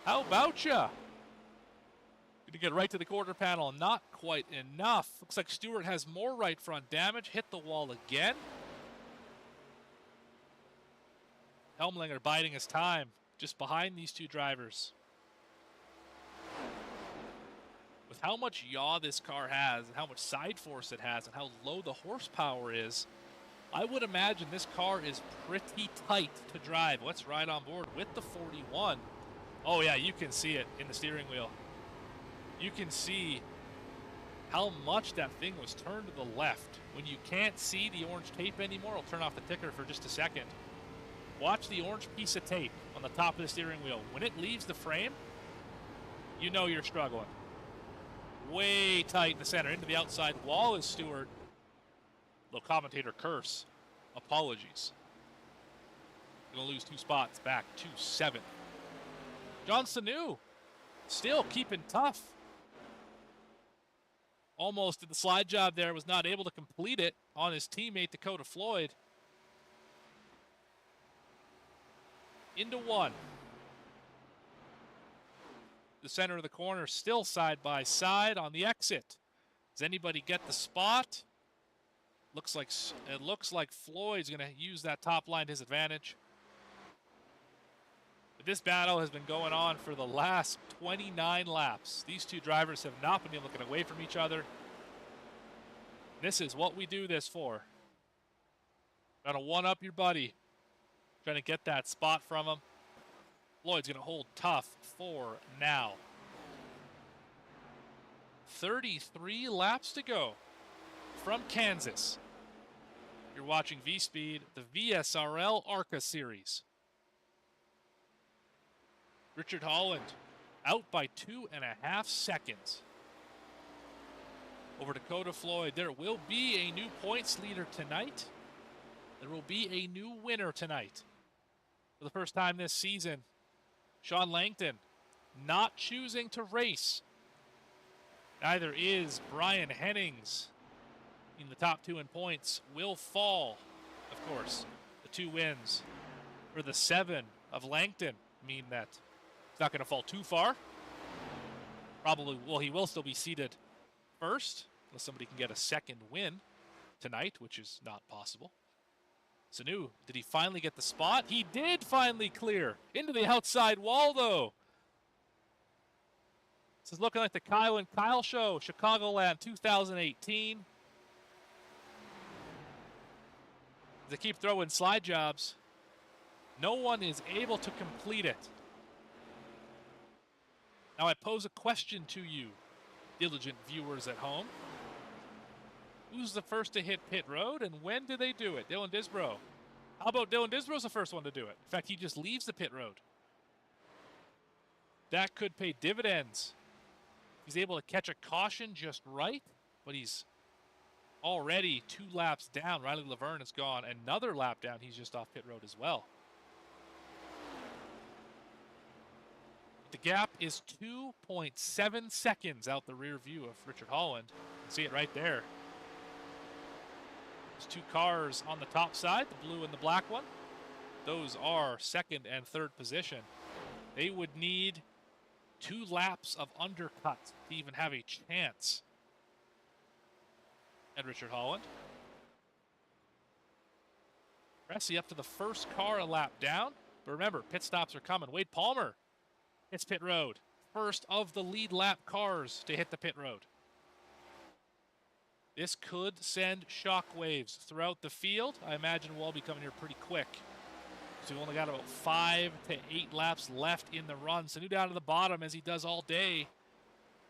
how about ya? Going to get right to the quarter panel. Not quite enough. Looks like Stewart has more right front damage. Hit the wall again. Helmlinger biding his time just behind these 2 drivers. With how much yaw this car has and how much side force it has and how low the horsepower is, I would imagine this car is pretty tight to drive. Let's ride on board with the 41. Oh yeah, you can see it in the steering wheel. You can see how much that thing was turned to the left. When you can't see the orange tape anymore, I'll turn off the ticker for just a second. Watch the orange piece of tape on the top of the steering wheel. When it leaves the frame, you know you're struggling. Way tight in the center. Into the outside wall is Stewart. Little commentator curse. Apologies. Going to lose 2 spots back to 7th. John Sanu still keeping tough. Almost did the slide job there. Was not able to complete it on his teammate Dakota Floyd. Into 1. The center of the corner still side by side on the exit. Does anybody get the spot? It looks like Floyd's going to use that top line to his advantage. But this battle has been going on for the last 29 laps. These 2 drivers have not been able to get away from each other. This is what we do this for. Trying to one-up your buddy. Trying to get that spot from him. Floyd's going to hold tough for now. 33 laps to go from Kansas. You're watching V-Speed, the Vsrl ARCA Series. Richard Holland out by 2.5 seconds over Dakota Floyd. There will be a new points leader tonight. The will be a new winner tonight. For the first time this season, Sean Langton not choosing to race. Neither is Brian Hennings. In the top 2 in points, Will Fall, of course. The 2 wins for the 7 of Langton mean that it's not going to fall too far. Probably, well, he will still be seated first, unless somebody can get a second win tonight, which is not possible. Sanu, did he finally get the spot? He did finally clear into the outside wall, though. This is looking like the Kyle and Kyle show, Chicagoland 2018. They keep throwing slide jobs. No one is able to complete it. Now I pose a question to you, diligent viewers at home. Who's the first to hit pit road, and when do they do it? Dylan Disbro. How about Dylan Disbro's the first one to do it? In fact, he just leaves the pit road. That could pay dividends. He's able to catch a caution just right, but he's already 2 laps down. Riley Laverne has gone another lap down. He's just off pit road as well. The gap is 2.7 seconds out the rear view of Richard Holland. You can see it right there. There's 2 cars on the top side, the blue and the black one. Those are second and third position. They would need 2 laps of undercut to even have a chance at Richard Holland. Cressy up to the first car a lap down. But remember, pit stops are coming. Wade Palmer hits pit road. First of the lead lap cars to hit the pit road. This could send shockwaves throughout the field. I imagine we'll all be coming here pretty quick. So we've only got about 5 to 8 laps left in the run. Sanu down to the bottom as he does all day.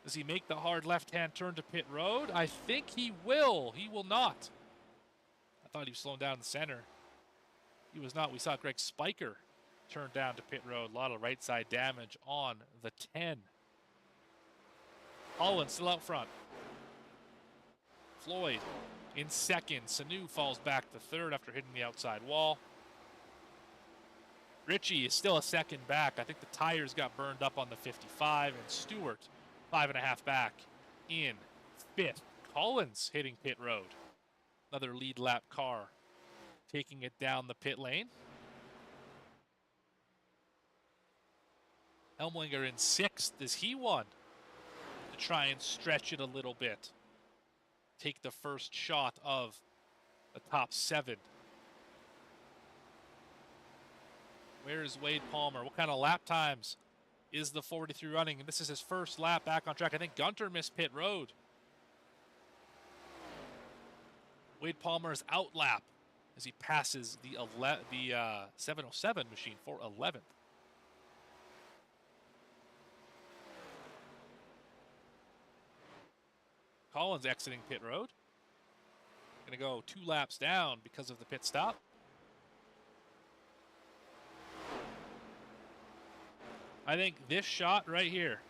Does he make the hard left-hand turn to pit road? I think he will. He will not. I thought he was slowing down in the center. He was not. We saw Greg Spiker turn down to pit road. A lot of right side damage on the 10. Holland still out front. Floyd in second. Sanu falls back to third after hitting the outside wall. Richie is still a second back. I think the tires got burned up on the 55. And Stewart 5.5 back in 5th. Collins hitting pit road. Another lead lap car taking it down the pit lane. Helmlinger in 6th as he won to try and stretch it a little bit. Take the first shot of the top 7. Where is Wade Palmer? What kind of lap times is the 43 running? And this is his first lap back on track. I think Gunter missed pit road. Wade Palmer's out lap as he passes the 707 machine for 11th. Collins exiting pit road. Going to go 2 laps down because of the pit stop. I think this shot right here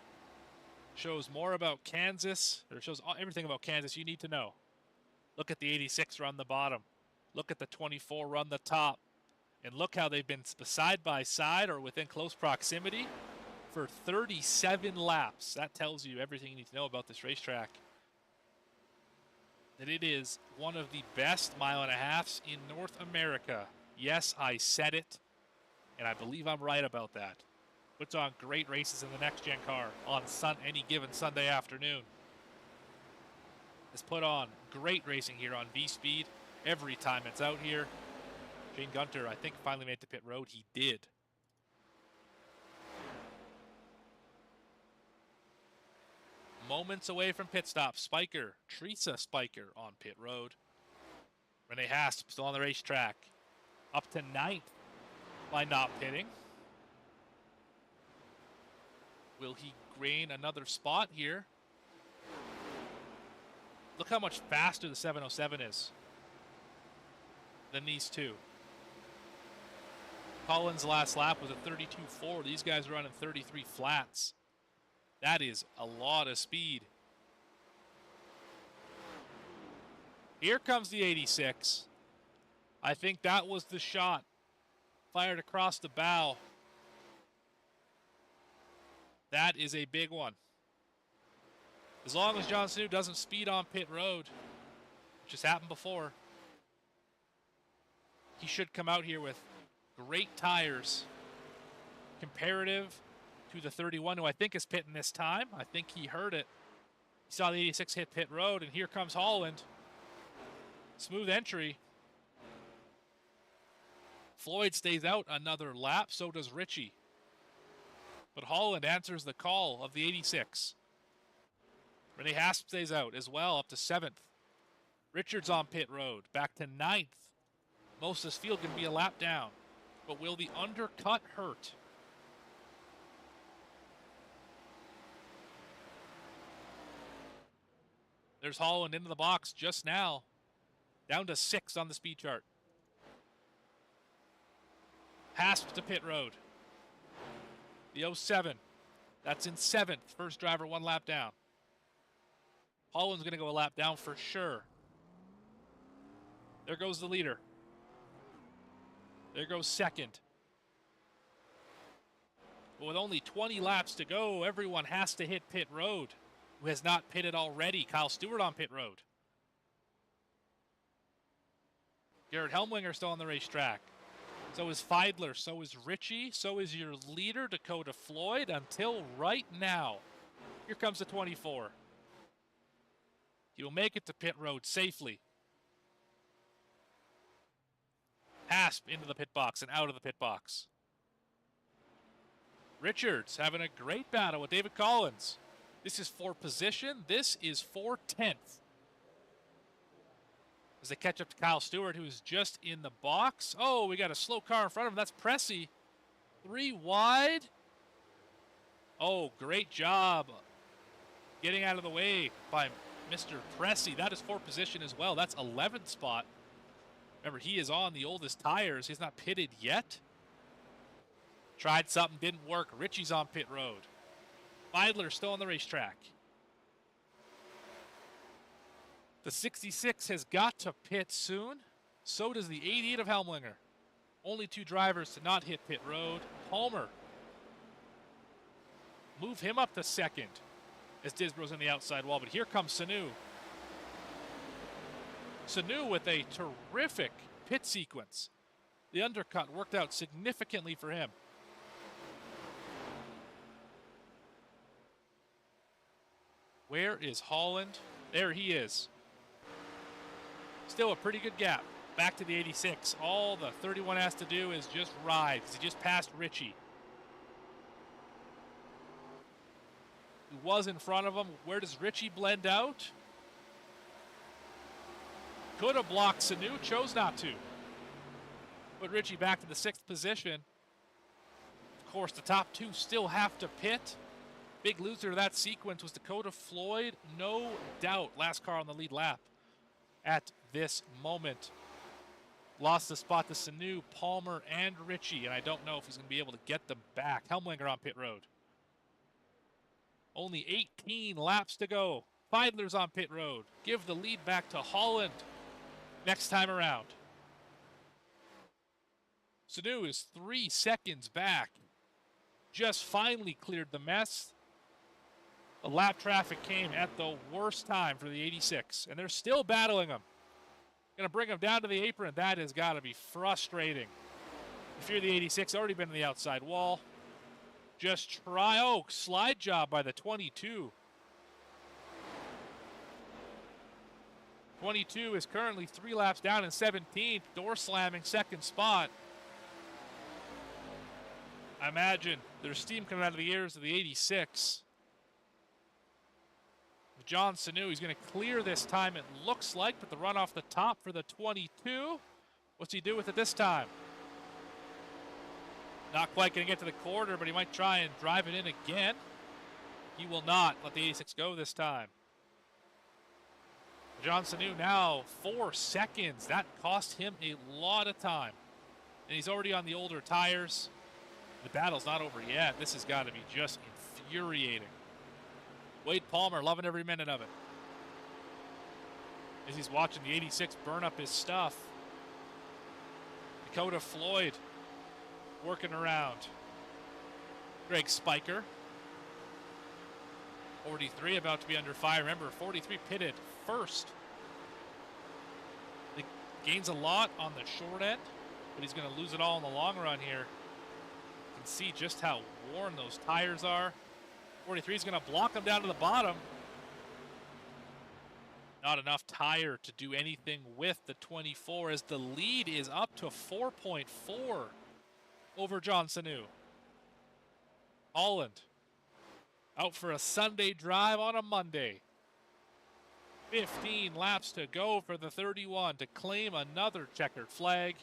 shows more about Kansas, or shows everything about Kansas you need to know. Look at the 86 run the bottom. Look at the 24 run the top. And look how they've been side by side or within close proximity for 37 laps. That tells you everything you need to know about this racetrack. That it is one of the best 1.5 miles in North America. Yes, I said it, and I believe I'm right about that. Puts on great races in the next-gen car on any given Sunday afternoon. Has put on great racing here on V-Speed every time it's out here. Shane Gunter, I think, finally made it to pit road. He did. Moments away from pit stop. Spiker, Teresa Spiker on pit road. Rene Hasp still on the racetrack. Up to 9th by not pitting. Will he gain another spot here? Look how much faster the 707 is than these two. Collins' last lap was a 32.4. These guys are running 33 flats. That is a lot of speed. Here comes the 86. I think that was the shot. Fired across the bow. That is a big one. As long as John Sanu doesn't speed on pit road, which has happened before, he should come out here with great tires comparative to the 31, who I think is pitting this time. I think he heard it. He saw the 86 hit pit road, and here comes Holland. Smooth entry. Floyd stays out another lap, so does Richie. But Holland answers the call of the 86. Rene Hasp stays out as well, up to 7th. Richards on pit road, back to 9th. Most of this field can be a lap down. But will the undercut hurt? There's Holland into the box just now. Down to 6 on the speed chart. Hasp to pit road. The 07. That's in 7th. First driver 1 lap down. Holland's going to go a lap down for sure. There goes the leader. There goes 2nd. But with only 20 laps to go, everyone has to hit pit road. Who has not pitted already? Kyle Stewart on pit road. Garrett Helmlinger still on the racetrack. So is Feidler, so is Richie, so is your leader, Dakota Floyd, until right now. Here comes the 24. He will make it to pit road safely. Hasp into the pit box and out of the pit box. Richards having a great battle with David Collins. This is for position. This is for 10th. As they catch up to Kyle Stewart, who is just in the box. Oh, we got a slow car in front of him. That's Pressey. 3 wide. Oh, great job getting out of the way by Mr. Pressey. That is for position as well. That's 11th spot. Remember, he is on the oldest tires. He's not pitted yet. Tried something, didn't work. Richie's on pit road. Feidler still on the racetrack. The 66 has got to pit soon. So does the 88 of Helmlinger. Only 2 drivers to not hit pit road. Palmer. Move him up to 2nd as Disbrow's on the outside wall. But here comes Sanu. Sanu with a terrific pit sequence. The undercut worked out significantly for him. Where is Holland? There he is. Still a pretty good gap. Back to the 86. All the 31 has to do is just ride, because he just passed Richie. He was in front of him. Where does Richie blend out? Could have blocked Sanu, chose not to. Put Richie back to the 6th position. Of course, the top 2 still have to pit. Big loser of that sequence was Dakota Floyd, no doubt. Last car on the lead lap at this moment. Lost the spot to Sanu, Palmer, and Richie, and I don't know if he's going to be able to get them back. Helmlinger on pit road. Only 18 laps to go. Feidler's on pit road. Give the lead back to Holland next time around. Sanu is 3 seconds back. Just finally cleared the mess. The lap traffic came at the worst time for the 86, and they're still battling him. Going to bring him down to the apron. That has got to be frustrating. If you're the 86, already been to the outside wall. Just try. Oh, slide job by the 22. 22 is currently 3 laps down in 17th. Door slamming, 2nd spot. I imagine there's steam coming out of the ears of the 86. John Sanu, he's going to clear this time, it looks like, but the run off the top for the 22. What's he do with it this time? Not quite going to get to the quarter, but he might try and drive it in again. He will not let the 86 go this time. John Sanu now 4 seconds. That cost him a lot of time. And he's already on the older tires. The battle's not over yet. This has got to be just infuriating. Wade Palmer loving every minute of it. As he's watching the 86 burn up his stuff. Dakota Floyd working around. Greg Spiker. 43 about to be under fire. Remember, 43 pitted first. He gains a lot on the short end, but he's going to lose it all in the long run here. You can see just how worn those tires are. 43 is going to block him down to the bottom. Not enough tire to do anything with the 24 as the lead is up to 4.4 over John Sanu. Holland out for a Sunday drive on a Monday. 15 laps to go for the 31 to claim another checkered flag.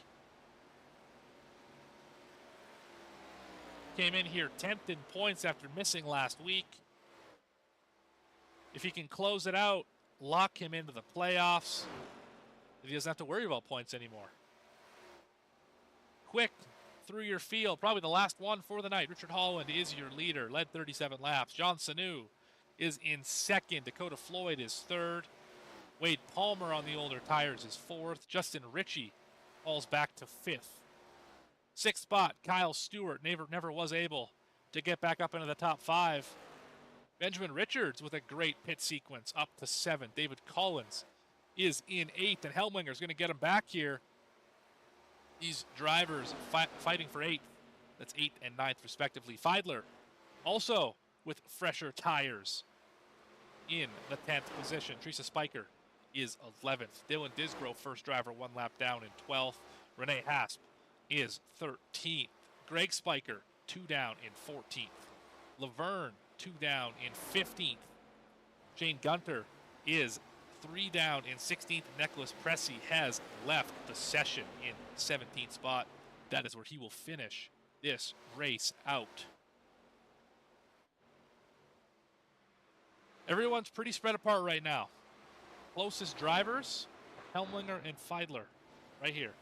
Came in here 10th in points after missing last week. If he can close it out, lock him into the playoffs, he doesn't have to worry about points anymore. Quick through your field, probably the last one for the night. Richard Holland is your leader, led 37 laps. John Sanu is in second. Dakota Floyd is third. Wade Palmer on the older tires is fourth. Justin Ritchie falls back to fifth. Sixth spot, Kyle Stewart never was able to get back up into the top five. Benjamin Richards with a great pit sequence up to seventh. David Collins is in eighth, and Helmlinger is going to get him back here. These drivers fighting for eighth. That's eighth and ninth, respectively. Feidler also with fresher tires in the 10th position. Teresa Spiker is 11th. Dylan Disgrove, first driver, one lap down in 12th. Renee Hasp is 13th. Greg Spiker, 2 down in 14th. Laverne, 2 down in 15th. Shane Gunter is 3 down in 16th. Nicholas Pressey has left the session in 17th spot. That is where he will finish this race out. Everyone's pretty spread apart right now. Closest drivers, Helmlinger and Feidler, right here.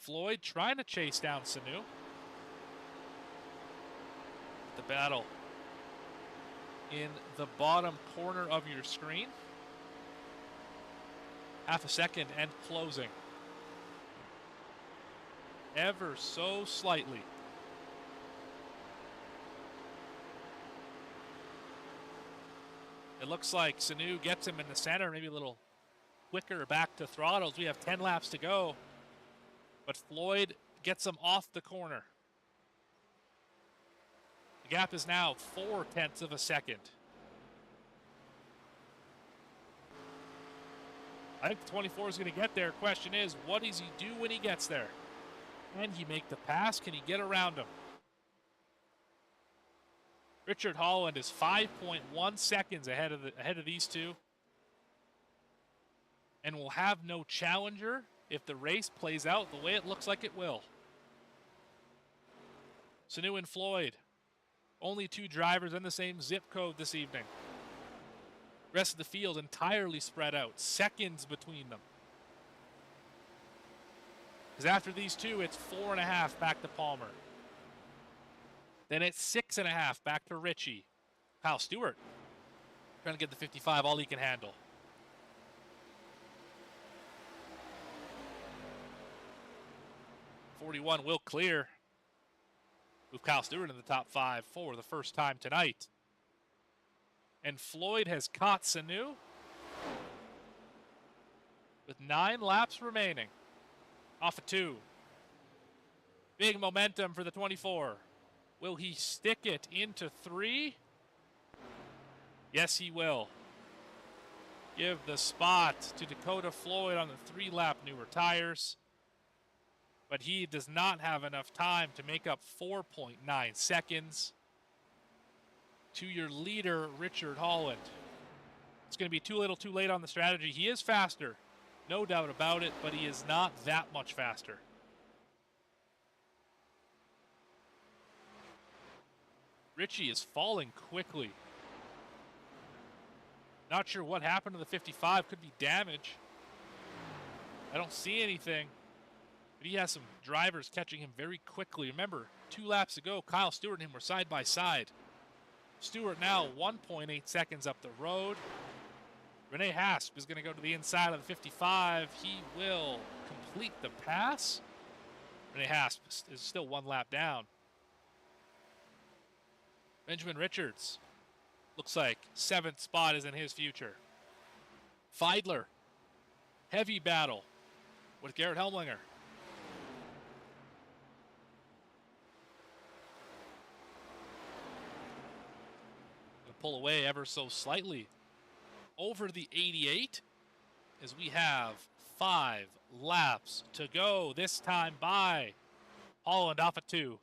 Floyd trying to chase down Sanu. The battle in the bottom corner of your screen. Half a second and closing. Ever so slightly. It looks like Sanu gets him in the center, maybe a little quicker back to throttles. We have 10 laps to go, but Floyd gets him off the corner. The gap is now 0.4 of a second. I think the 24 is going to get there. Question is, what does he do when he gets there? Can he make the pass? Can he get around him? Richard Holland is 5.1 seconds ahead of these two, and will have no challenger if the race plays out the way it looks like it will. Sanu and Floyd, only 2 drivers in the same zip code this evening. Rest of the field entirely spread out, seconds between them. Because after these two, it's 4.5 back to Palmer. Then it's 6.5 back to Ritchie. Kyle Stewart trying to get the 55 all he can handle. .41 will clear. Move Kyle Stewart in the top 5 for the first time tonight. And Floyd has caught Sanu with 9 laps remaining. Off of 2. Big momentum for the 24. Will he stick it into 3? Yes, he will. Give the spot to Dakota Floyd on the 3-lap newer tires. But he does not have enough time to make up 4.9 seconds to your leader, Richard Holland. It's going to be too little too late on the strategy. He is faster, no doubt about it, but he is not that much faster. Ritchie is falling quickly. Not sure what happened to the 55. Could be damage. I don't see anything. But he has some drivers catching him very quickly. Remember, 2 laps ago, Kyle Stewart and him were side by side. Stewart now 1.8 seconds up the road. Rene Hasp is going to go to the inside of the 55. He will complete the pass. Rene Hasp is still 1 lap down. Benjamin Richards looks like 7th spot is in his future. Feidler, heavy battle with Garrett Helmlinger. Gonna pull away ever so slightly over the 88 as we have 5 laps to go, this time by Holland off at 2.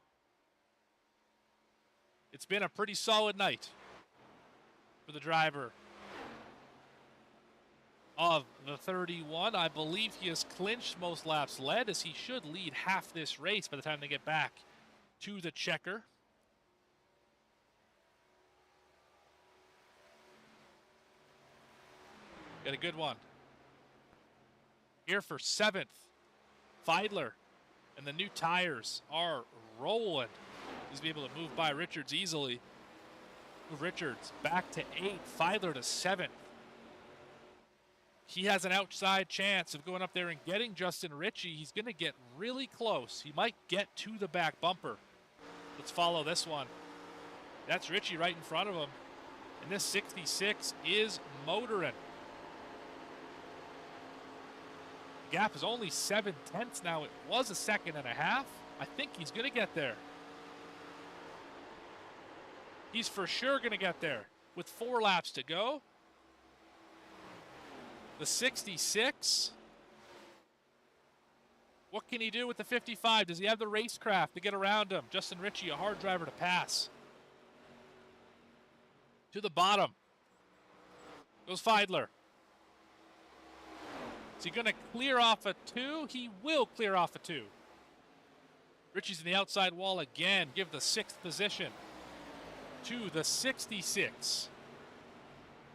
It's been a pretty solid night for the driver of the 31. I believe he has clinched most laps led, as he should lead half this race by the time they get back to the checker. Got a good one here for 7th. Feidler, and the new tires are rolling. He's be able to move by Richards easily. Move Richards back to 8th. Feidler to 7th. He has an outside chance of going up there and getting Justin Ritchie. He's going to get really close. He might get to the back bumper. Let's follow this one. That's Ritchie right in front of him. And this 66 is motoring. The gap is only 7/10 now. It was a 1.5 seconds. I think he's going to get there. He's for sure going to get there with 4 laps to go. The 66. What can he do with the 55? Does he have the racecraft to get around him? Justin Ritchie, a hard driver to pass. To the bottom goes Feidler. Is he going to clear off a 2? He will clear off a 2. Ritchie's in the outside wall again. Give the 6th position to the 66.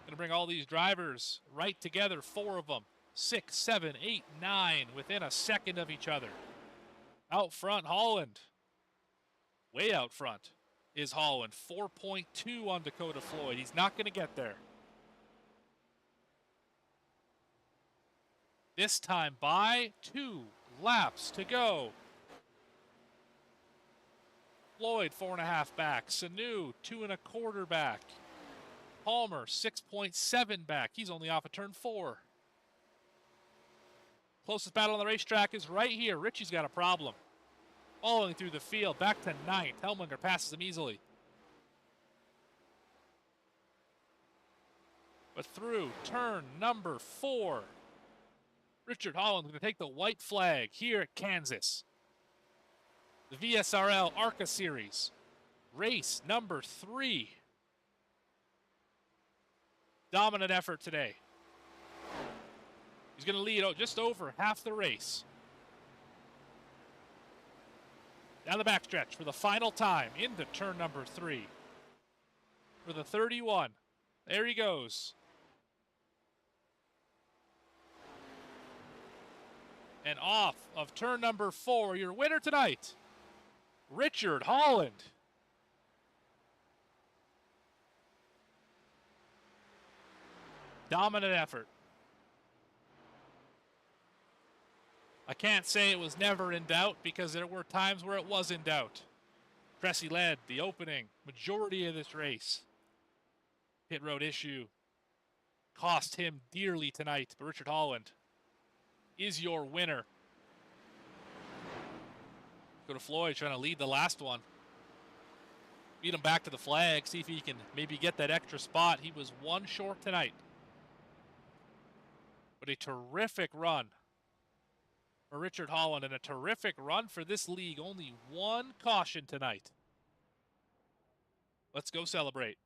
Going to bring all these drivers right together, 4 of them. 6, 7, 8, 9 within a second of each other. Out front, Holland. Way out front is Holland. 4.2 on Dakota Floyd. He's not going to get there. This time by 2 laps to go. Floyd 4.5 back. Sanu 2.25 back. Palmer 6.7 back. He's only off of turn 4. Closest battle on the racetrack is right here. Ritchie's got a problem. Following through the field, back to 9th. Helmlinger passes him easily. But through turn number 4, Richard Holland going to take the white flag here at Kansas. The Vsrl ARCA Series, race number 3. Dominant effort today. He's going to lead just over half the race. Down the backstretch for the final time into turn number 3. For the 31. There he goes. And off of turn number 4, your winner tonight, Richard Holland. Dominant effort. I can't say it was never in doubt, because there were times where it was in doubt. Cressy led the opening majority of this race. Pit road issue cost him dearly tonight, but Richard Holland is your winner. Go to Floyd, trying to lead the last one. Beat him back to the flag, see if he can maybe get that extra spot. He was 1 short tonight. But a terrific run for Richard Holland, and a terrific run for this league. Only 1 caution tonight. Let's go celebrate.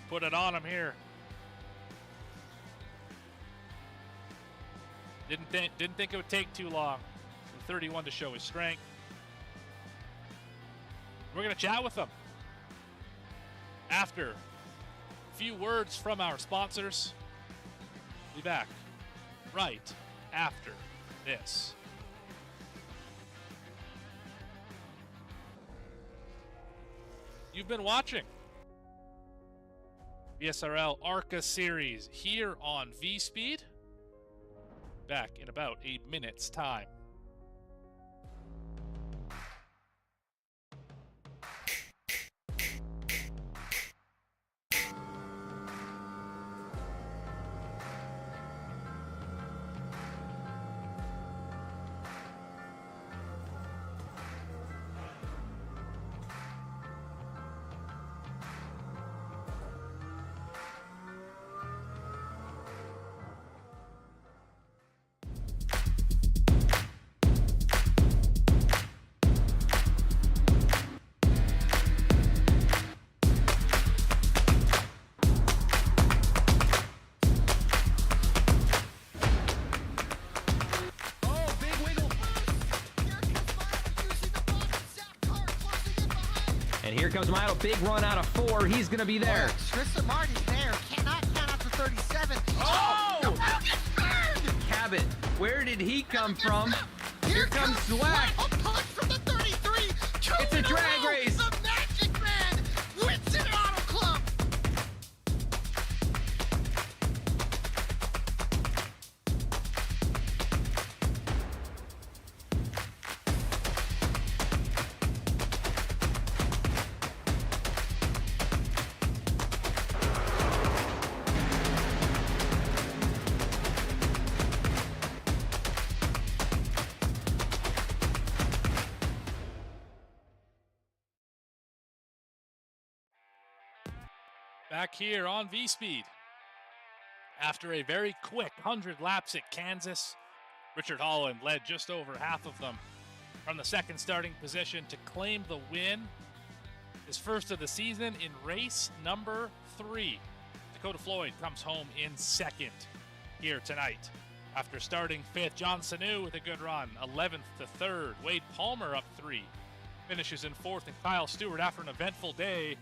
Put it on him here. Didn't think it would take too long for 31 to show his strength. We're going to chat with him after a few words from our sponsors. We'll be back right after this. You've been watching Vsrl ARCA Series here on V-Speed. Back in about a minute's time.
And here comes Milo, big run out of 4. He's going to be there.
Tristan Martin's there. Cannot count out to 37.
Oh! Cabot, where did he come from? Here comes Slack.
A punch from the 33.
It's a drag race.
The Magic Man wins it Auto Club.
Back here on V-Speed. After a very quick 100 laps at Kansas, Richard Holland led just over half of them from the second starting position to claim the win. His first of the season in race number 3. Dakota Floyd comes home in second here tonight. After starting 5th, John Sanu with a good run, 11th to 3rd. Wade Palmer up 3, finishes in 4th, and Kyle Stewart, after an eventful day,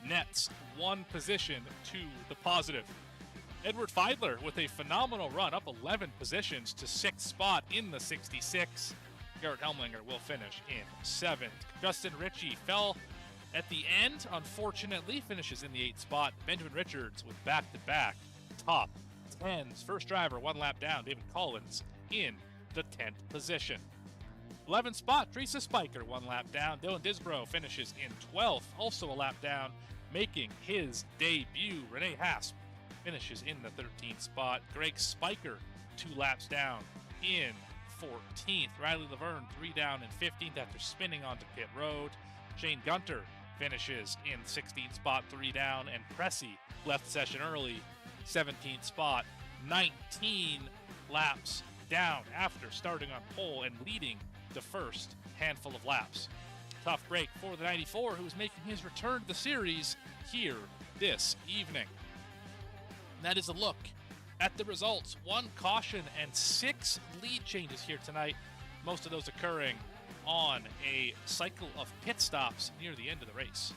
nets 1 position to the positive. Edward Feidler with a phenomenal run, up 11 positions to 6th spot in the 66. Garrett Helmlinger will finish in 7th. Justin Ritchie fell at the end, unfortunately, finishes in the 8th spot. Benjamin Richards with back-to-back top 10s. First driver, 1 lap down, David Collins in the 10th position. 11th spot, Teresa Spiker, 1 lap down. Dylan Disbrow finishes in 12th, also a lap down, making his debut. Renee Hasp finishes in the 13th spot. Greg Spiker, 2 laps down in 14th. Riley Laverne, 3 down in 15th after spinning onto pit road. Shane Gunter finishes in 16th spot, 3 down, and Pressey left the session early, 17th spot, 19 laps down after starting on pole and leading the first handful of laps. Tough break for the 94, who is making his return to the series here this evening. And that is a look at the results. 1 caution and 6 lead changes here tonight, most of those occurring on a cycle of pit stops near the end of the race.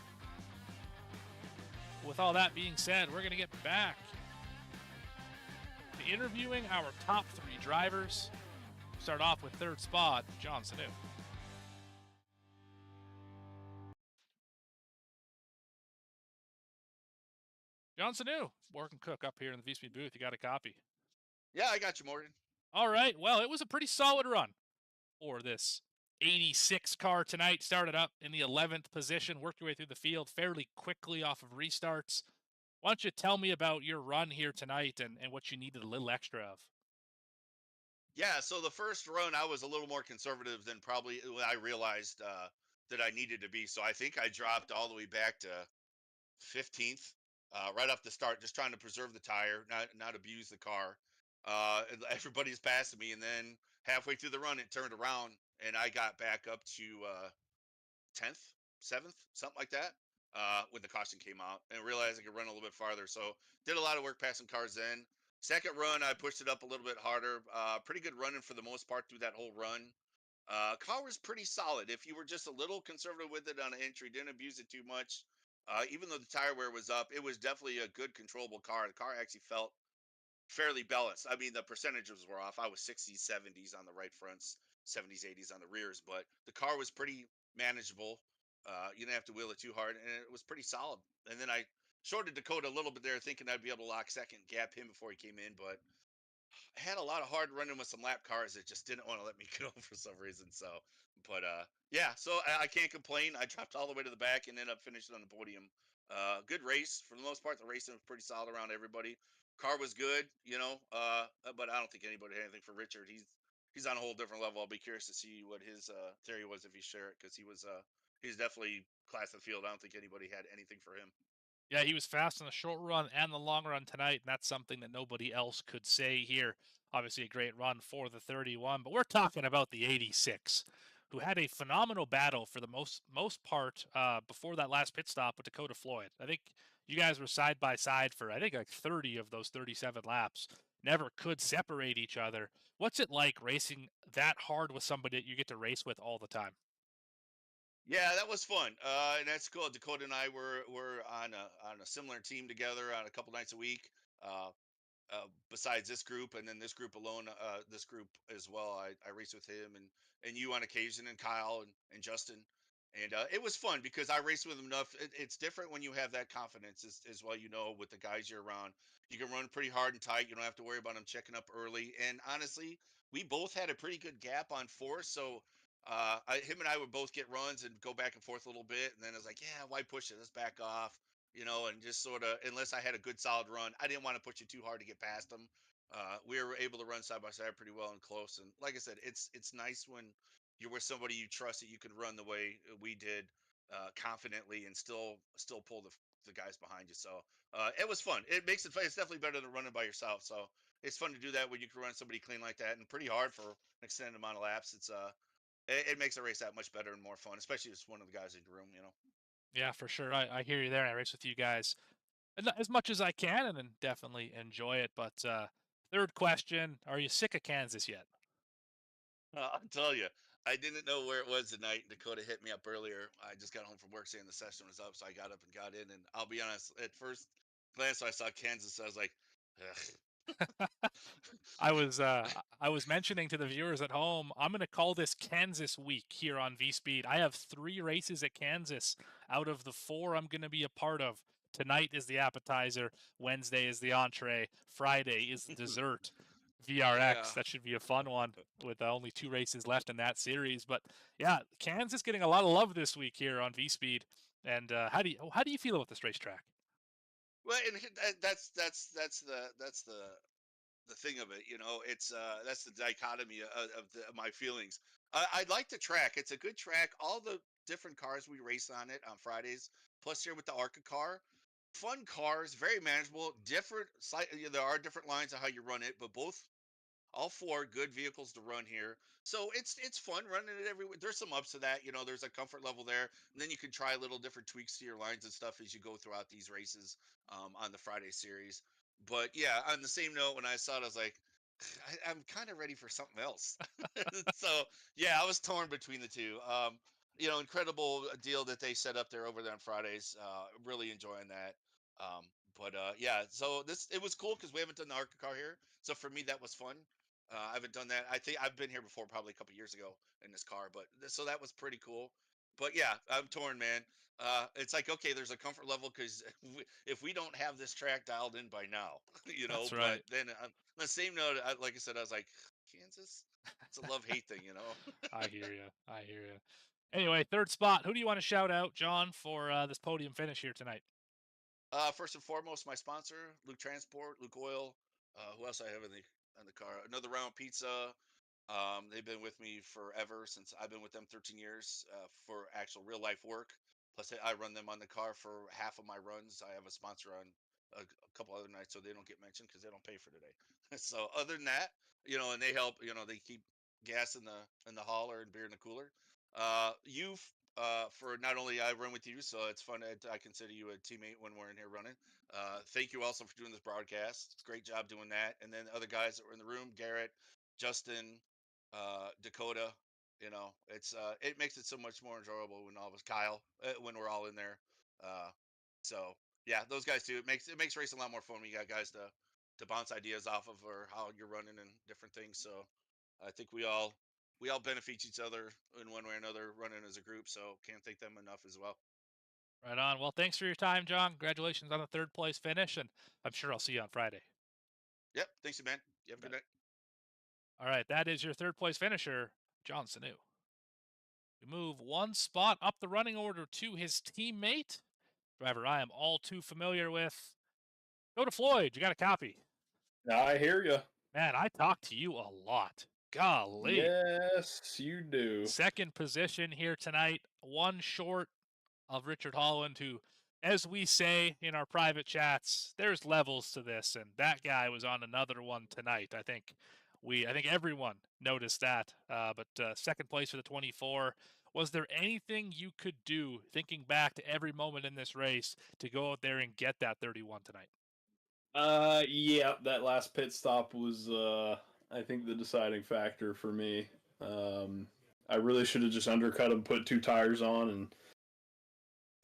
With all that being said, we're going to get back to interviewing our top 3 drivers. Start off with 3rd spot, John Sanu. John Sanu, Morgan Cook up here in the V-Speed booth. You got a copy?
Yeah, I got you, Morgan.
All right. Well, it was a pretty solid run for this 86 car tonight. Started up in the 11th position, worked your way through the field fairly quickly off of restarts. Why don't you tell me about your run here tonight and what you needed a little extra of?
Yeah, so the first run, I was a little more conservative than probably I realized that I needed to be. So I think I dropped all the way back to 15th right off the start, just trying to preserve the tire, not abuse the car. And everybody's passing me, and then halfway through the run, it turned around, and I got back up to 10th, 7th, something like that, when the caution came out, and realized I could run a little bit farther. So did a lot of work passing cars then. Second run, I pushed it up a little bit harder. Pretty good running for the most part through that whole run. Car was pretty solid. If you were just a little conservative with it on entry, didn't abuse it too much, even though the tire wear was up, it was definitely a good controllable car. The car actually felt fairly balanced. I mean, the percentages were off. I was 60s, 70s on the right fronts, 70s, 80s on the rears, but the car was pretty manageable. You didn't have to wheel it too hard, and it was pretty solid. And then I shorted Dakota a little bit there, thinking I'd be able to lock second, gap him before he came in, but I had a lot of hard running with some lap cars that just didn't want to let me go for some reason. So, but yeah, so I can't complain. I dropped all the way to the back and ended up finishing on the podium. Good race for the most part. The racing was pretty solid around everybody. Car was good, but I don't think anybody had anything for Richard. He's on a whole different level. I'll be curious to see what his theory was if he shared it, because he's definitely class of the field. I don't think anybody had anything for him.
Yeah, he was fast in the short run and the long run tonight, and that's something that nobody else could say here. Obviously, a great run for the 31, but we're talking about the 86, who had a phenomenal battle for the most part before that last pit stop with Dakota Floyd. I think you guys were side by side for I think like 30 of those 37 laps. Never could separate each other. What's it like racing that hard with somebody that you get to race with all the time?
Yeah, that was fun, and that's cool. Dakota and I were on a similar team together on a couple nights a week. Uh, Besides this group, and then this group alone, this group as well. I race with him and you on occasion, and Kyle and Justin, and it was fun because I raced with him enough. It's different when you have that confidence, as well. With the guys you're around, you can run pretty hard and tight. You don't have to worry about them checking up early. And honestly, we both had a pretty good gap on four, so. Him and I would both get runs and go back and forth a little bit, and then I was like, "Yeah, why push it? Let's back off." And just sort of, unless I had a good solid run, I didn't want to push it too hard to get past them. We were able to run side by side pretty well and close. And like I said, it's nice when you're with somebody you trust that you can run the way we did, confidently, and still pull the guys behind you. So it was fun. It makes it fun. It's definitely better than running by yourself. So it's fun to do that when you can run somebody clean like that, and pretty hard for an extended amount of laps. It makes a race that much better and more fun, especially if it's one of the guys in the room.
Yeah, for sure. I hear you there. I race with you guys as much as I can, and then definitely enjoy it. But third question: are you sick of Kansas yet?
I'll tell you, I didn't know where it was tonight. Dakota hit me up earlier. I just got home from work saying the session was up, so I got up and got in. And I'll be honest, at first glance, I saw Kansas. I was like, ugh.
I was mentioning to the viewers at home, I'm going to call this Kansas week here on V Speed. I have 3 races at Kansas out of the 4 I'm going to be a part of. Tonight is the appetizer, Wednesday is the entree, Friday is the dessert.
Yeah.
VRX, that should be a fun one with only 2 races left in that series. But yeah, Kansas getting a lot of love this week here on V Speed. And how do you feel about this racetrack?
Well, and that's the thing of it. It's that's the dichotomy of my feelings. I like the track. It's a good track. All the different cars we race on it on Fridays, plus here with the ARCA car, fun cars, very manageable. Different, there are different lines of how you run it, but all 4 good vehicles to run here. So it's fun running it everywhere. There's some ups to that. There's a comfort level there, and then you can try little different tweaks to your lines and stuff as you go throughout these races, on the Friday series. But yeah, on the same note, when I saw it, I was like, I'm kind of ready for something else. So yeah, I was torn between the two. Incredible deal that they set up there over there on Fridays. Really enjoying that. But yeah, so it was cool because we haven't done the ARCA car here. So for me, that was fun. I haven't done that. I think I've been here before, probably a couple years ago in this car, but so that was pretty cool. But yeah, I'm torn, man. It's like, okay, there's a comfort level because if we don't have this track dialed in by now,
That's
But
right.
then on the same note, like I said, I was like, Kansas, it's a love hate thing.
I hear you. I hear you. Anyway, third spot. Who do you want to shout out, John, for this podium finish here tonight?
First and foremost, my sponsor, Luke Transport, Luke Oil. Who else I have in the car? Another Round Pizza. They've been with me forever since I've been with them 13 years, for actual real life work. Plus, I run them on the car for half of my runs. I have a sponsor on a couple other nights, so they don't get mentioned because they don't pay for today. So other than that, and they help. They keep gas in the hauler and beer in the cooler. You For not only I run with you, so it's fun that I consider you a teammate when we're in here running. Thank you also for doing this broadcast. Great job doing that. And then the other guys that were in the room, Garrett, Justin, Dakota. It makes it so much more enjoyable when all of us, Kyle, when we're all in there. Uh, so yeah, those guys too. It makes racing a lot more fun when you got guys to bounce ideas off of, or how you're running and different things. So I think we all we all benefit each other in one way or another running as a group. So can't thank them enough as well.
Right on. Well, thanks for your time, John. Congratulations on the third place finish, and I'm sure I'll see you on Friday.
Yep. Thanks, man. You have a good night.
All right, that is your third place finisher, John Sanu. We move one spot up the running order to his teammate, driver I am all too familiar with. Go to Floyd. You got a copy.
I hear you.
Man, I talk to you a lot. Golly.
Yes, you do.
Second position here tonight, one short of Richard Holland, who, as we say in our private chats, there's levels to this, and that guy was on another one tonight. I think everyone noticed that. But second place for the 24. Was there anything you could do, thinking back to every moment in this race, to go out there and get that 31 tonight?
Yeah, that last pit stop was, I think, the deciding factor for me. I really should have just undercut him, put 2 tires on, and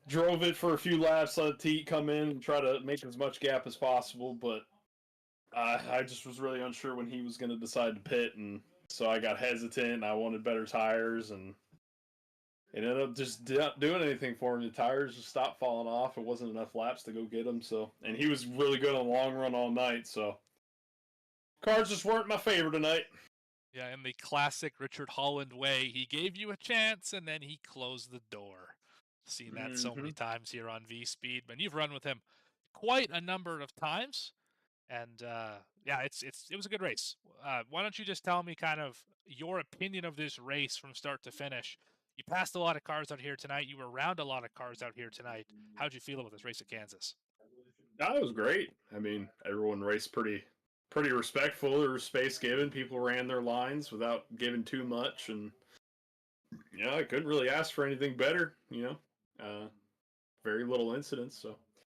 drove it for a few laps, let the heat come in, and try to make as much gap as possible. But I just was really unsure when he was going to decide to pit, and so I got hesitant. I wanted better tires, and it ended up just not doing anything for him. The tires just stopped falling off. It wasn't enough laps to go get him. So, and he was really good on the long run all night. So, cars just weren't my favorite tonight.
Yeah, in the classic Richard Holland way, he gave you a chance and then he closed the door. Seen that so many times here on V Speed, and you've run with him quite a number of times. And yeah, it was a good race. Why don't you just tell me kind of your opinion of this race from start to finish? You passed a lot of cars out here tonight. You were around a lot of cars out here tonight. How'd you feel about this race at Kansas?
That was great. I mean, everyone raced pretty respectful. There was space given. People ran their lines without giving too much, and I couldn't really ask for anything better. Very little incidents, so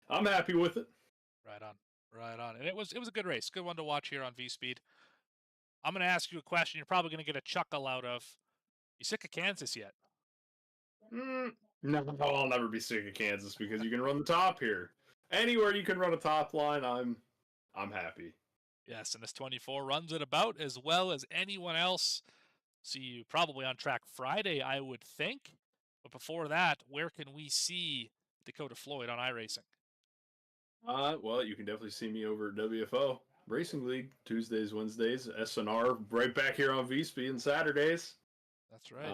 I'm happy with it.
Right on, right on. And it was a good race, good one to watch here on V Speed. I'm going to ask you a question. You're probably going to get a chuckle out of. You sick of Kansas yet?
No, I'll never be sick of Kansas because you can run the top here. Anywhere you can run a top line, I'm happy.
Yes, and this 24 runs it about as well as anyone else. See you probably on track Friday, I would think. But before that, where can we see Dakota Floyd on iRacing?
Well, you can definitely see me over at WFO Racing League Tuesdays, Wednesdays, SNR right back here on V Speed and Saturdays.
That's right.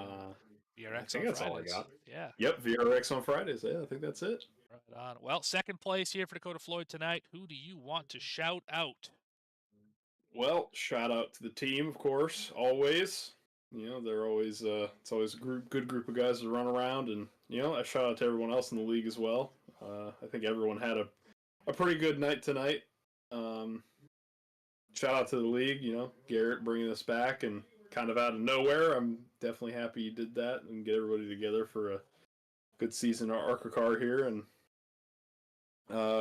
VRX
I think that's all I got.
Yeah.
Yep, VRX on Fridays. Yeah, I think that's it.
Right on. Well, second place here for Dakota Floyd tonight. Who do you want to shout out?
Well, shout out to the team, of course, always. They're always it's always a good group of guys to run around, and a shout out to everyone else in the league as well. I think everyone had a pretty good night tonight. Shout out to the league, Garrett bringing us back and kind of out of nowhere. I'm definitely happy you did that and get everybody together for a good season of ARCA car here. And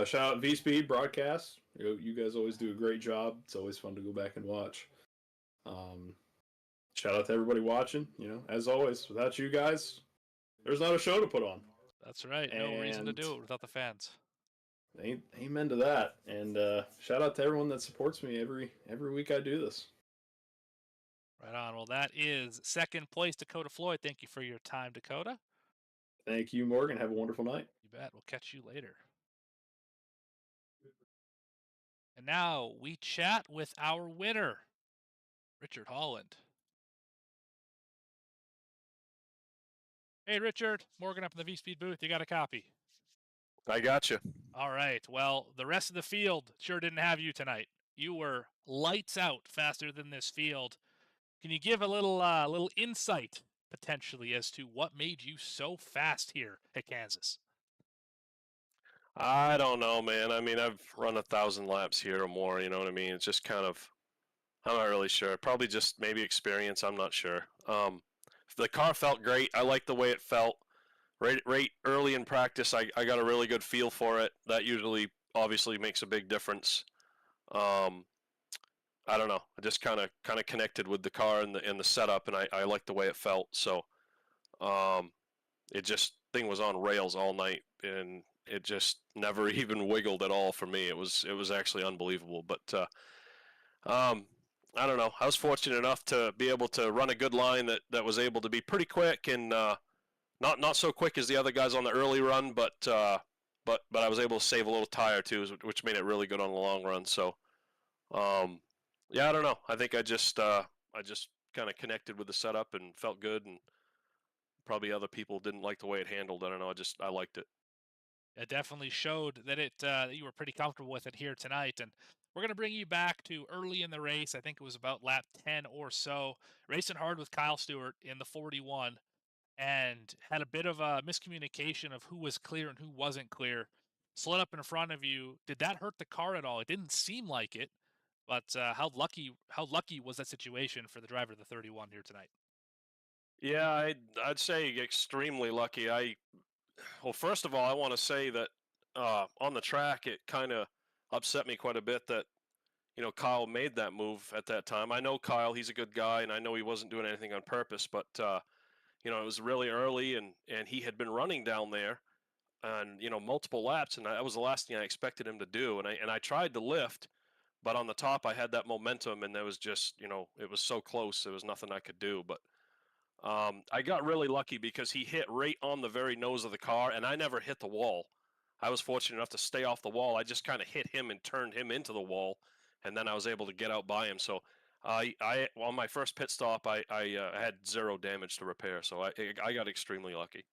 shout out V Speed broadcast. You guys always do a great job. It's always fun to go back and watch. Shout out to everybody watching. As always, without you guys, there's not a show to put on.
That's right. No reason to do it without the fans.
Amen to that. And shout out to everyone that supports me every week I do this.
Right on. Well, that is second place, Dakota Floyd. Thank you for your time, Dakota.
Thank you, Morgan. Have a wonderful night.
You bet. We'll catch you later. And now we chat with our winner, Richard Holland. Hey, Richard. Morgan up in the V-Speed booth. You got a copy?
I got you.
All right. Well, the rest of the field sure didn't have you tonight. You were lights out faster than this field. Can you give a little insight potentially as to what made you so fast here at Kansas?
I don't know, man. I mean, I've run 1,000 laps here or more. You know what I mean? It's just kind of, I'm not really sure. Probably just maybe experience. I'm not sure. The car felt great. I liked the way it felt. Right early in practice, I got a really good feel for it. That usually, obviously, makes a big difference. I don't know. I just kind of connected with the car and the setup, and I liked the way it felt. So, thing was on rails all night, and it just never even wiggled at all for me. It was actually unbelievable. But I don't know. I was fortunate enough to be able to run a good line that was able to be pretty quick and not so quick as the other guys on the early run, but I was able to save a little tire too, which made it really good on the long run. So yeah, I don't know. I think I just kind of connected with the setup and felt good, and probably other people didn't like the way it handled. I don't know. I liked it.
It definitely showed that that you were pretty comfortable with it here tonight. And we're going to bring you back to early in the race. I think it was about lap 10 or so. Racing hard with Kyle Stewart in the 41, and had a bit of a miscommunication of who was clear and who wasn't clear. Slid up in front of you. Did that hurt the car at all? It didn't seem like it, but how lucky was that situation for the driver of the 31 here tonight?
Yeah, I'd say extremely lucky. Well, first of all, I want to say that on the track, it kind of upset me quite a bit that Kyle made that move at that time. I know Kyle; he's a good guy, and I know he wasn't doing anything on purpose. But it was really early, and he had been running down there, and multiple laps, and that was the last thing I expected him to do. And I tried to lift, but on the top, I had that momentum, and there was just it was so close, there was nothing I could do. But I got really lucky because he hit right on the very nose of the car, and I never hit the wall. I was fortunate enough to stay off the wall. I just kind of hit him and turned him into the wall, and then I was able to get out by him. So I on my first pit stop, I had zero damage to repair. So I got extremely lucky.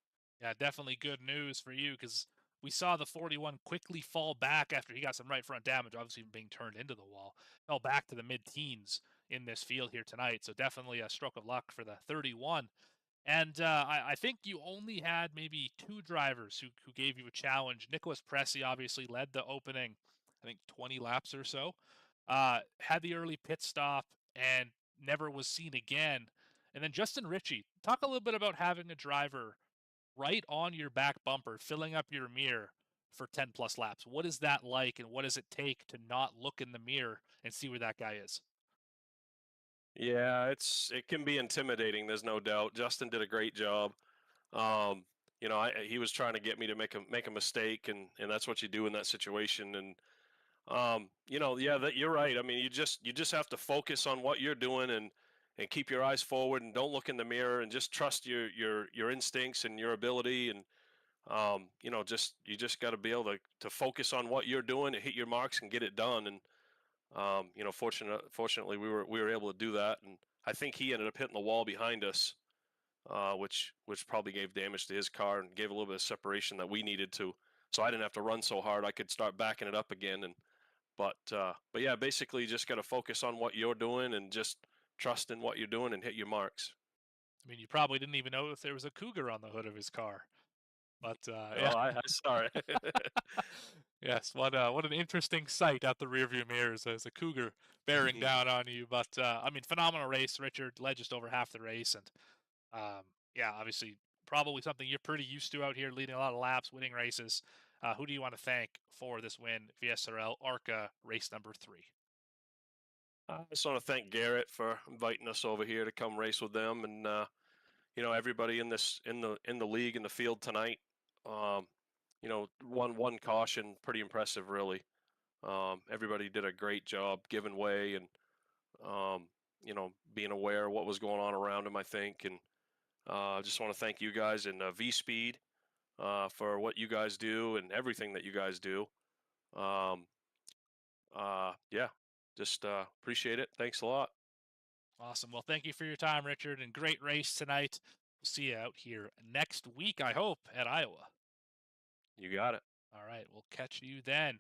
Yeah, definitely good news for you, because we saw the 41 quickly fall back after he got some right front damage, obviously being turned into the wall. Fell back to the mid-teens in this field here tonight, so definitely a stroke of luck for the 31. And I think you only had maybe two drivers who gave you a challenge. Nicholas Pressey obviously led the opening, I think, 20 laps or so. Had the early pit stop and never was seen again. And then Justin Ritchie, talk a little bit about having a driver right on your back bumper, filling up your mirror for 10 plus laps. What is that like, and what does it take to not look in the mirror and see where that guy is?
Yeah, it can be intimidating. There's no doubt. Justin did a great job. He was trying to get me to make a mistake, and that's what you do in that situation. And yeah, that you're right. I mean, you just have to focus on what you're doing and keep your eyes forward and don't look in the mirror and just trust your instincts and your ability. And you just got to be able to focus on what you're doing and hit your marks and get it done. And fortunately, we were able to do that, and I think he ended up hitting the wall behind us, which probably gave damage to his car and gave a little bit of separation that we needed to. So I didn't have to run so hard. I could start backing it up again. But yeah, basically, you just got to focus on what you're doing and just trust in what you're doing and hit your marks.
I mean, you probably didn't even know if there was a cougar on the hood of his car. But
yeah, I saw it.
Yes, what an interesting sight out the rearview mirrors as a cougar bearing down on you. But I mean, phenomenal race. Richard led just over half the race, and yeah, obviously probably something you're pretty used to out here, leading a lot of laps, winning races. Who do you want to thank for this win? Vsrl ARCA race number 3.
I just want to thank Garrett for inviting us over here to come race with them, and everybody in the league in the field tonight. One caution, pretty impressive, really. Everybody did a great job giving way and being aware of what was going on around them, I think. And I just want to thank you guys and V-Speed for what you guys do and everything that you guys do. Yeah, just appreciate it. Thanks a lot.
Awesome. Well, thank you for your time, Richard, and great race tonight. We'll see you out here next week, I hope, at Iowa.
You got it.
All right, we'll catch you then.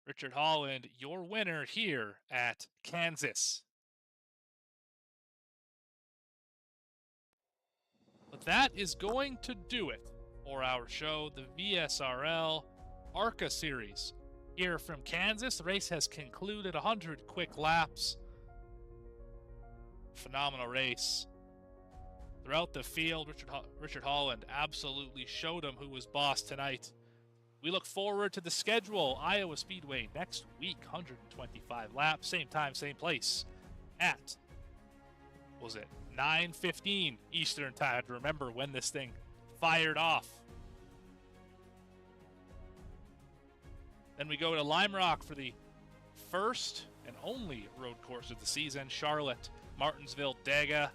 Richard Holland, your winner here at Kansas. But that is going to do it for our show, the Vsrl ARCA Series. Here from Kansas, the race has concluded, 100 quick laps. Phenomenal race. Throughout the field, Richard Holland absolutely showed him who was boss tonight. We look forward to the schedule. Iowa Speedway next week, 125 laps, same time, same place, at, what was it, 9:15 Eastern time. I have to remember when this thing fired off. Then we go to Lime Rock for the first and only road course of the season, Charlotte, Martinsville, Dega.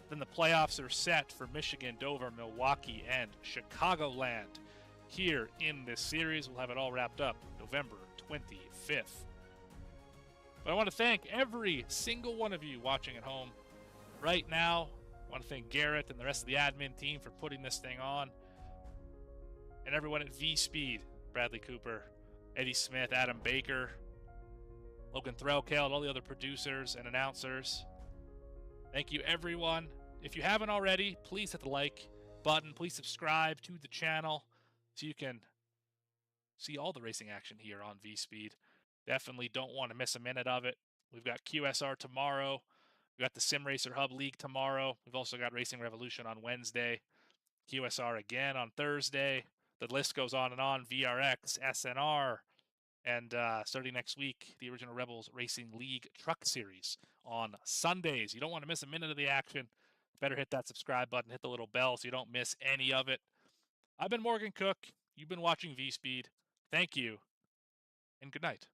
Then the playoffs are set for Michigan, Dover, Milwaukee, and Chicagoland. Here in this series, we'll have it all wrapped up November 25th. But I want to thank every single one of you watching at home right now. I want to thank Garrett and the rest of the admin team for putting this thing on. And everyone at V-Speed, Bradley Cooper, Eddie Smith, Adam Baker, Logan Threlkeld, all the other producers and announcers. Thank you, everyone. If you haven't already, please hit the like button. Please subscribe to the channel so you can see all the racing action here on V-Speed. Definitely don't want to miss a minute of it. We've got QSR tomorrow. We've got the Sim Racer Hub League tomorrow. We've also got Racing Revolution on Wednesday. QSR again on Thursday. The list goes on and on. VRX, SNR, and starting next week, the Original Rebels Racing League Truck Series on Sundays. You don't want to miss a minute of the action. Better hit that subscribe button, hit the little bell so you don't miss any of it. I've been Morgan Cook. You've been watching V-Speed. Thank you, and good night.